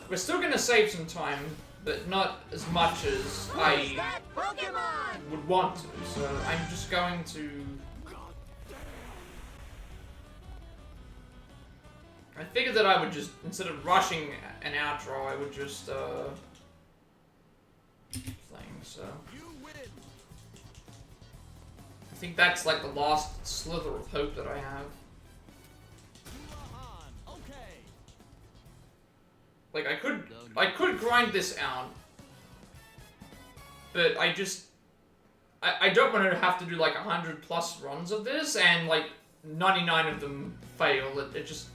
we're still gonna save some time, but not as much as I would want to, so I'm just going to... I figured that I would just, instead of rushing an outro, I would just, so... I think that's like the last slither of hope that I have. Like, I could grind this out, but I don't want to have to do like 100+ runs of this, and like 99 of them fail. It just.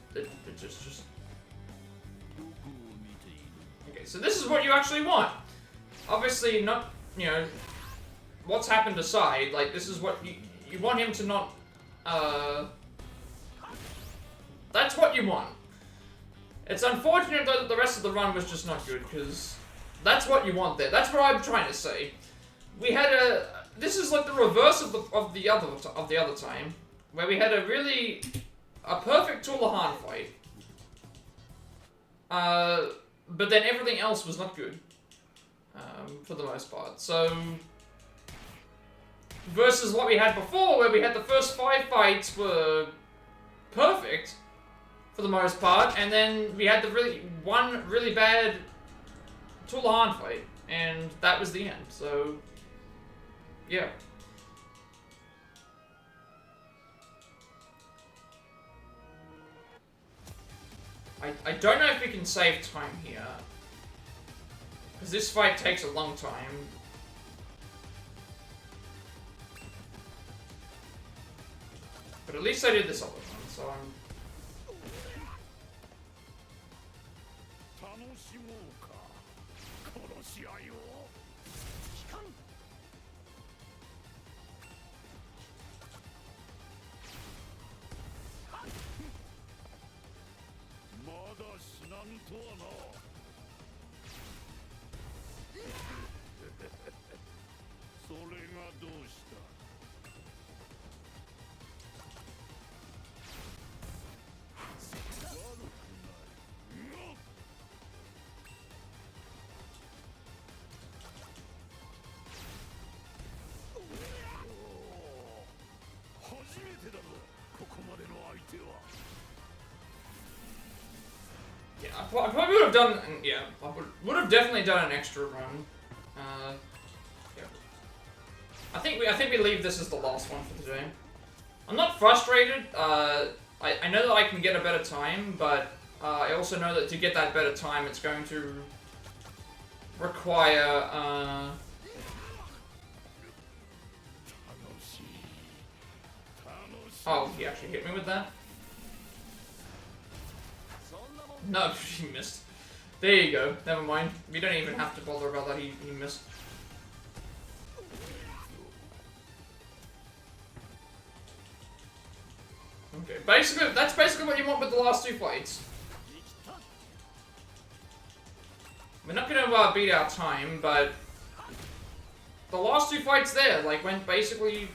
Okay, so this is what you actually want. Obviously, not, you know, what's happened aside. Like, this is what you want him to not. That's what you want. It's unfortunate though that the rest of the run was just not good, because that's what you want there. That's what I'm trying to say. We had this is like the reverse of the other time, where we had a perfect Tullahan fight. But then everything else was not good, for the most part. So versus what we had before, where we had the first 5 fights were perfect. For the most part, and then we had one really bad Tullahan fight, and that was the end, so yeah. I don't know if we can save time here, because this fight takes a long time. But at least I did this other one, so I'm... Yeah, I probably would have done, yeah, I would have definitely done an extra run. Yeah. I think we leave this as the last one for today. I'm not frustrated. I know that I can get a better time, but I also know that to get that better time, it's going to require, oh, he actually hit me with that? No, he missed. There you go. Never mind. We don't even have to bother about that. He missed. Okay, basically, that's basically what you want with the last two fights. We're not gonna beat our time, but the last two fights there, like, went basically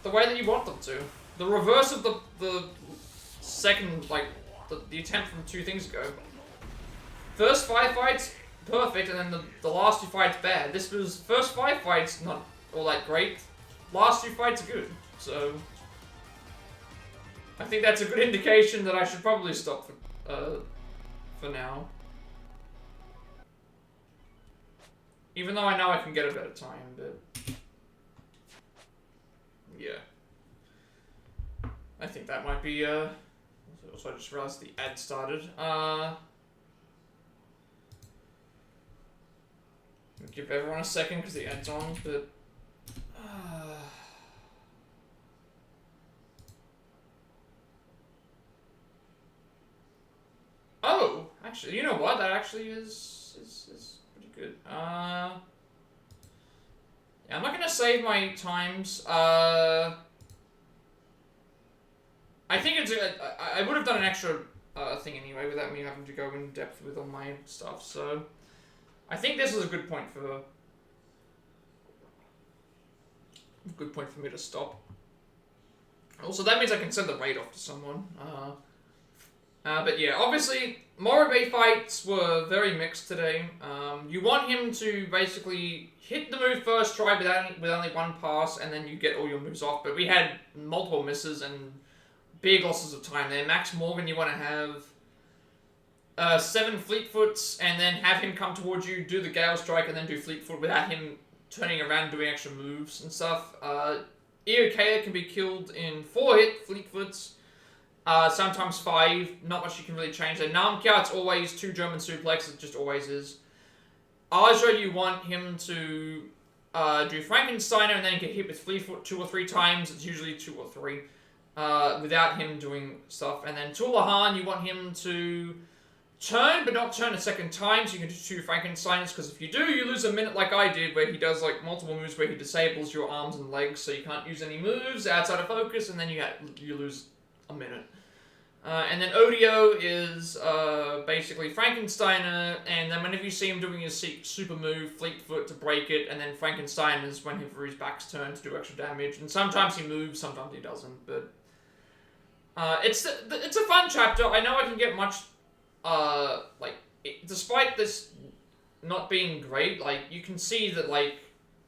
the way that you want them to. The reverse of the second, like, the attempt from 2 things ago. First 5 fights, perfect, and then the last 2 fights, bad. This was, first 5 fights, not all that great. Last 2 fights, good. So, I think that's a good indication that I should probably stop for now. Even though I know I can get a better time, but yeah. I think that might be, also I just realized the ad started. Give everyone a second because the ad's on, but oh, actually, you know what? That actually is pretty good. Yeah, I'm not gonna save my times. I think it's. I would have done an extra thing anyway without me having to go in depth with all my stuff. So I think this is a good point for me to stop. Also, that means I can send the raid off to someone. But yeah, obviously, Moribe fights were very mixed today. You want him to basically hit the move first try with only 1 pass, and then you get all your moves off. But we had multiple misses and big losses of time there. Max Morgan, you want to have 7 Fleetfoots, and then have him come towards you, do the Gale Strike, and then do Fleetfoot without him turning around doing extra moves and stuff. Iokea can be killed in 4-hit Fleetfoots. Sometimes 5, not much you can really change there. Namkia, it's always 2 German suplex, it just always is. Aja, you want him to do Frankensteiner and then get hit with Fleetfoot 2 or 3 times, it's usually 2 or 3, without him doing stuff. And then Tulahan, you want him to turn, but not turn a second time, so you can do 2 Frankensteiners, because if you do, you lose a minute like I did, where he does like multiple moves where he disables your arms and legs, so you can't use any moves outside of focus, and then you lose a minute. And then Odio is basically Frankensteiner, and then whenever you see him doing his super move, Fleetfoot to break it, and then Frankenstein is whenever his back's turned to do extra damage. And sometimes he moves, sometimes he doesn't. But it's a fun chapter. I know I can get much despite this not being great, like you can see that like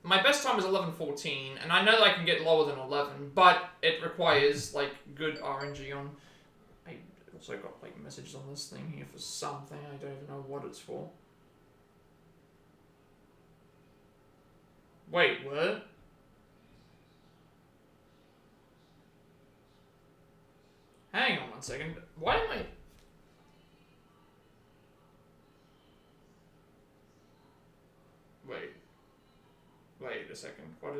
my best time is 11:14, and I know that I can get lower than 11, but it requires like good RNG on. I also got like messages on this thing here for something. I don't even know what it's for. Wait, what? Hang on 1 second. Why am I? Wait a second. What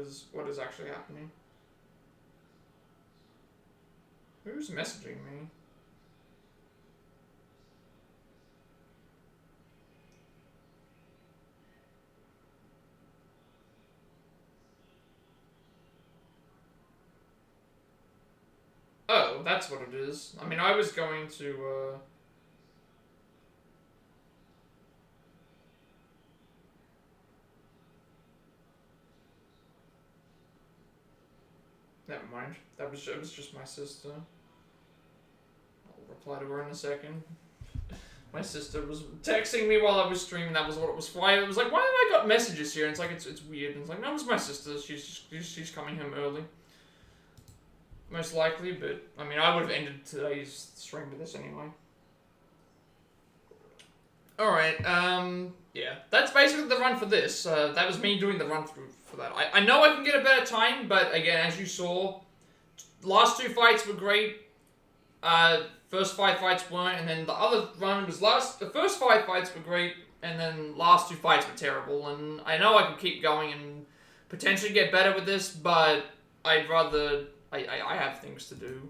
is actually happening? Who's messaging me? Oh, that's what it is. I mean, I was going to, never mind. It was just my sister. I'll reply to her in a second. My sister was texting me while I was streaming. That was what it was for. I was like, why have I got messages here? And it's like, it's weird. And it's like, no, it's my sister. She's coming home early. Most likely, but I mean, I would have ended today's stream with this anyway. Alright, yeah. That's basically the run for this. That was me doing the run through for that. I know I can get a better time, but again, as you saw, last 2 fights were great. First 5 fights weren't, and then the other run was the first 5 fights were great, and then last 2 fights were terrible, and I know I could keep going and potentially get better with this, but I'd rather, I have things to do,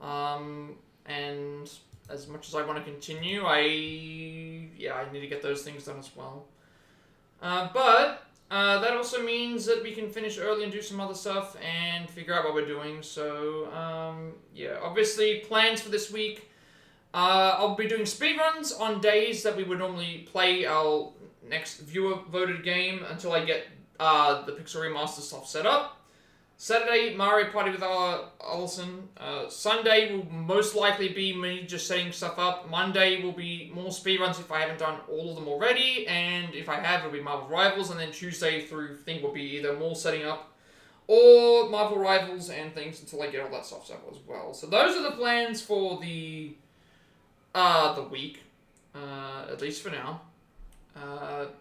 and as much as I want to continue, I need to get those things done as well. But that also means that we can finish early and do some other stuff and figure out what we're doing. So, obviously plans for this week. I'll be doing speedruns on days that we would normally play our next viewer-voted game until I get the Pixel Remaster stuff set up. Saturday, Mario Party with Allison. Sunday will most likely be me just setting stuff up. Monday will be more speedruns if I haven't done all of them already. And if I have, it'll be Marvel Rivals. And then Tuesday through thing will be either more setting up or Marvel Rivals and things until I get all that stuff set up as well. So those are the plans for the week, at least for now.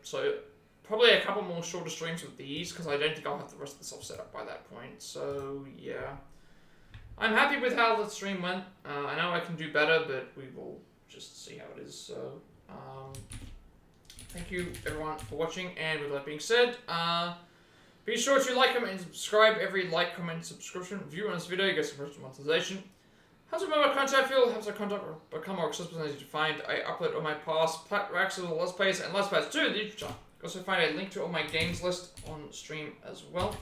So probably a couple more shorter streams with these, because I don't think I'll have the rest of the stuff set up by that point. So, yeah. I'm happy with how the stream went. I know I can do better, but we will just see how it is. So, thank you, everyone, for watching. And with that being said, be sure to like, comment, and subscribe. Every like, comment, subscription, view on this video gets some personal monetization. How's my content feel? How's my content become more accessible and easy to find? I upload all my past Plat racks of Let's Plays and Let's Plays to the YouTube channel. You can also find a link to all my games list on stream as well.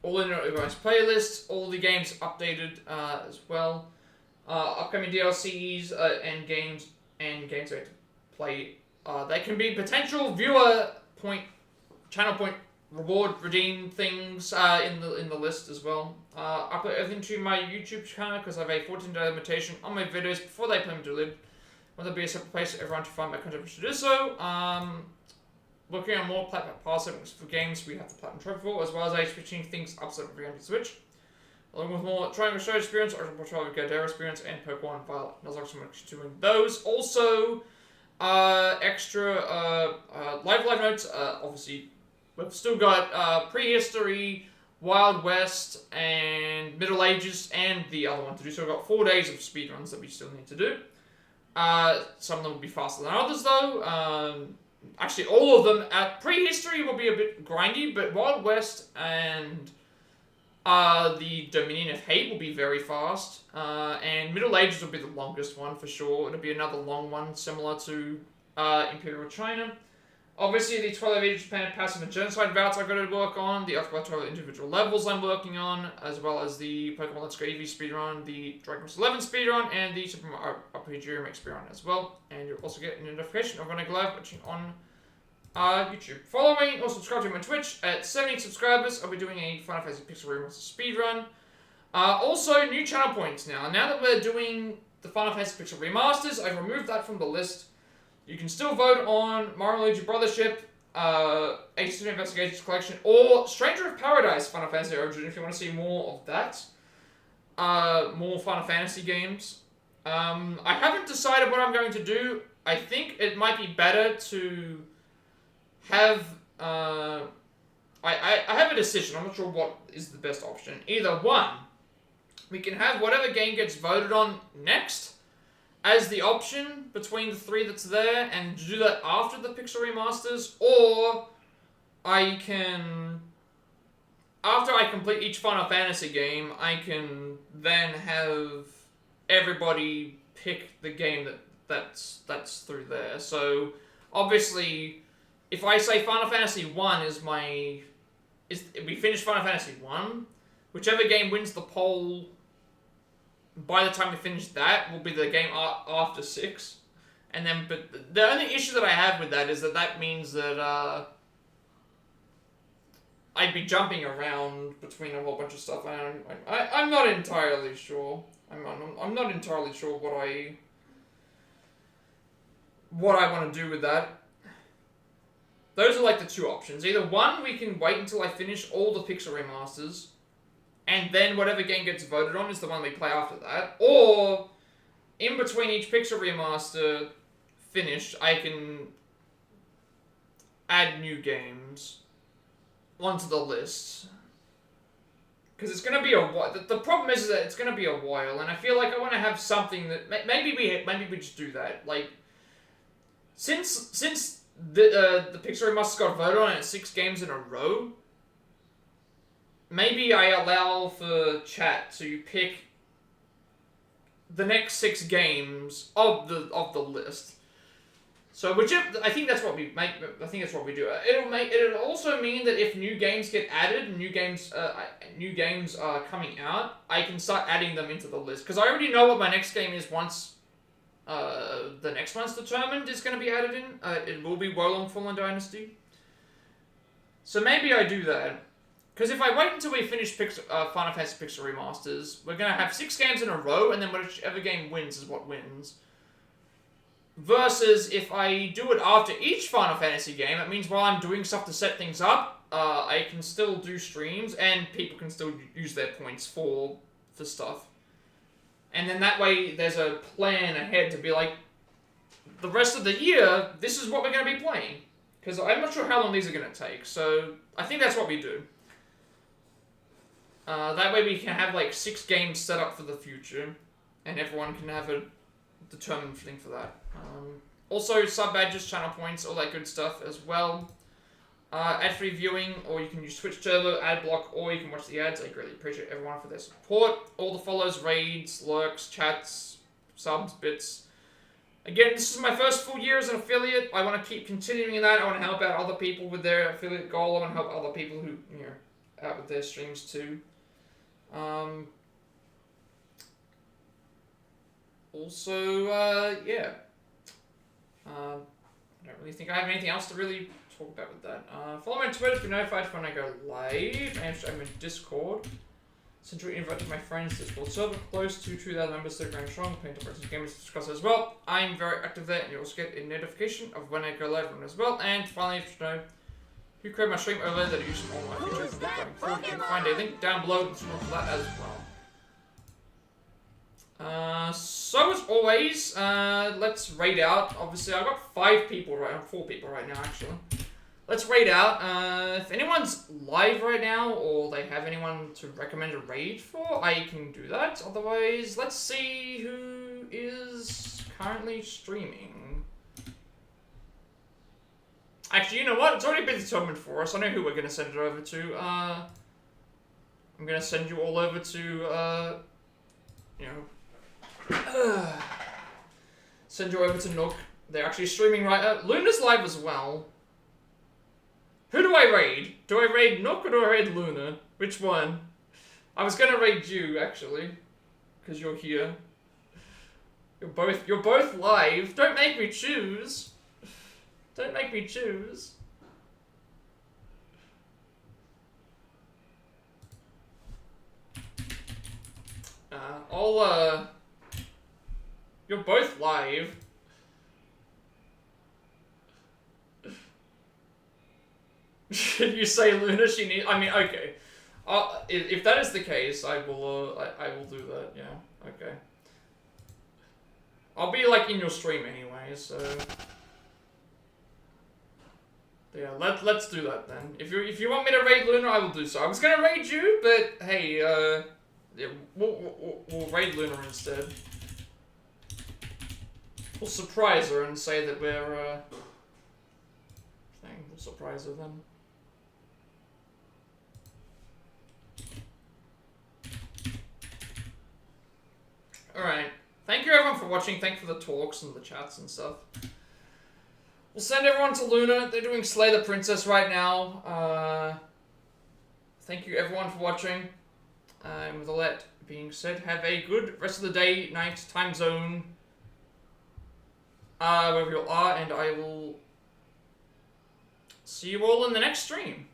All in your guys' playlists, all the games updated as well. Upcoming DLCs and games I have to play. They can be potential viewer point, channel point, reward redeem things in the list as well. Upload everything to my YouTube channel because I have a 14-day limitation on my videos before they permanently delivered. Will there be a separate place for everyone to find my content to do so? Working on more Plat pass segments for games we have the Platinum Trophy for, as well as switching things up so every game to Switch. Along with more Triangle Show experience, Original Portrayal of Gadara experience, and Pokemon Violet. There's also much doing those. Also, extra live notes. Obviously, we've still got Prehistory, Wild West, and Middle Ages, and the other one to do. So we've got 4 days of speedruns that we still need to do. Some of them will be faster than others, though. Actually, all of them. Prehistory will be a bit grindy, but Wild West and the Dominion of Hate will be very fast. And Middle Ages will be the longest one for sure. It'll be another long one, similar to Imperial China. Obviously, the 12 Age of Japan Passive and Genocide routes I've got to work on, the Earthquake 12 individual levels I'm working on, as well as the Pokemon Let's Go Eevee speedrun, the Dragon Quest 11 speedrun, and the Super Mario RPG Remake speedrun as well. And you'll also get a notification of when I go live watching on YouTube. Follow me or subscribe to my Twitch. At 70 subscribers, I'll be doing a Final Fantasy Pixel Remaster speedrun. Also, new channel points now. Now that we're doing the Final Fantasy Pixel Remasters, I've removed that from the list. You can still vote on Mario and Luigi Brothership, Ace Investigations Collection, or Stranger of Paradise Final Fantasy Origin if you want to see more of that. More Final Fantasy games. I haven't decided what I'm going to do. I think it might be better to have... I have a decision. I'm not sure what is the best option. Either one, we can have whatever game gets voted on next as the option between the 3 that's there, and do that after the Pixel Remasters, or I can, after I complete each Final Fantasy game, I can then have everybody pick the game that's through there. So, obviously, if I say Final Fantasy 1 we finish Final Fantasy 1, whichever game wins the poll by the time we finish that, will be the game after 6. And then, but the only issue that I have with that is that means that, I'd be jumping around between a whole bunch of stuff. I'm not entirely sure. I'm not entirely sure what I want to do with that. Those are like the 2 options. Either one, we can wait until I finish all the Pixel Remasters, and then whatever game gets voted on is the one we play after that. Or, in between each Pixel Remaster finished, I can add new games onto the list. Because it's going to be a while. The problem is that it's going to be a while, and I feel like I want to have something that maybe we just do that. Like, since the Pixel Remasters got voted on at 6 games in a row, maybe I allow for chat to pick the next 6 games of the list. So whichever, I think that's what we make. I think that's what we do. It'll also mean that if new games get added, and new games are coming out, I can start adding them into the list because I already know what my next game is once the next one's determined is going to be added in. It will be Wolong Fallen Dynasty. So maybe I do that. Because if I wait until we finish Final Fantasy Pixel Remasters, we're going to have 6 games in a row, and then whichever game wins is what wins. Versus if I do it after each Final Fantasy game, it means while I'm doing stuff to set things up, I can still do streams, and people can still use their points for stuff. And then that way, there's a plan ahead to be like, the rest of the year, this is what we're going to be playing. Because I'm not sure how long these are going to take, so I think that's what we do. That way we can have like 6 games set up for the future, and everyone can have a determined thing for that. Also, sub badges, channel points, all that good stuff as well. Ad-free viewing, or you can use Twitch Turbo, ad block, or you can watch the ads. I greatly appreciate everyone for their support. All the follows, raids, lurks, chats, subs, bits. Again, this is my first full year as an affiliate. I want to keep continuing that. I want to help out other people with their affiliate goal. I want to help other people who, out with their streams too. Also, yeah. I don't really think I have anything else to really talk about with that. Follow me on Twitter to be notified when I go live. I'm in Discord. Send you an invite to my friends' Discord server, close to 2,000 members, 30 grand strong, playing top versus gamers to discuss as well. I'm very active there, and you'll also get a notification of when I go live as well. And finally, if you know who created my stream over that I use all my features going forward, you can find a link down below for that as well. So as always, let's raid out. Obviously, I've got 4 people right now, actually. Let's raid out. If anyone's live right now, or they have anyone to recommend a raid for, I can do that. Otherwise, let's see who is currently streaming. Actually, you know what? It's already been determined for us. I know who we're going to send it over to. I'm going to send you all over to, send you over to Nook. They're actually streaming right now. Luna's live as well. Who do I raid? Do I raid Nook or do I raid Luna? Which one? I was gonna raid you, actually. Because you're here. You're both live. Don't make me choose. Don't make me choose. You're both live. You say Luna, she needs. I mean, okay. If that is the case, I will do that. Yeah. Okay. I'll be like in your stream anyway, so. Yeah, let's do that then. If you want me to raid Luna, I will do so. I was gonna raid you, but hey, yeah, we'll raid Luna instead. We'll surprise her and say that we're we'll surprise her then. Alright. Thank you everyone for watching. Thank you for the talks and the chats and stuff. We'll send everyone to Luna. They're doing Slay the Princess right now. Thank you everyone for watching. And with all that being said, have a good rest of the day, night, time zone. Wherever you are, and I will see you all in the next stream.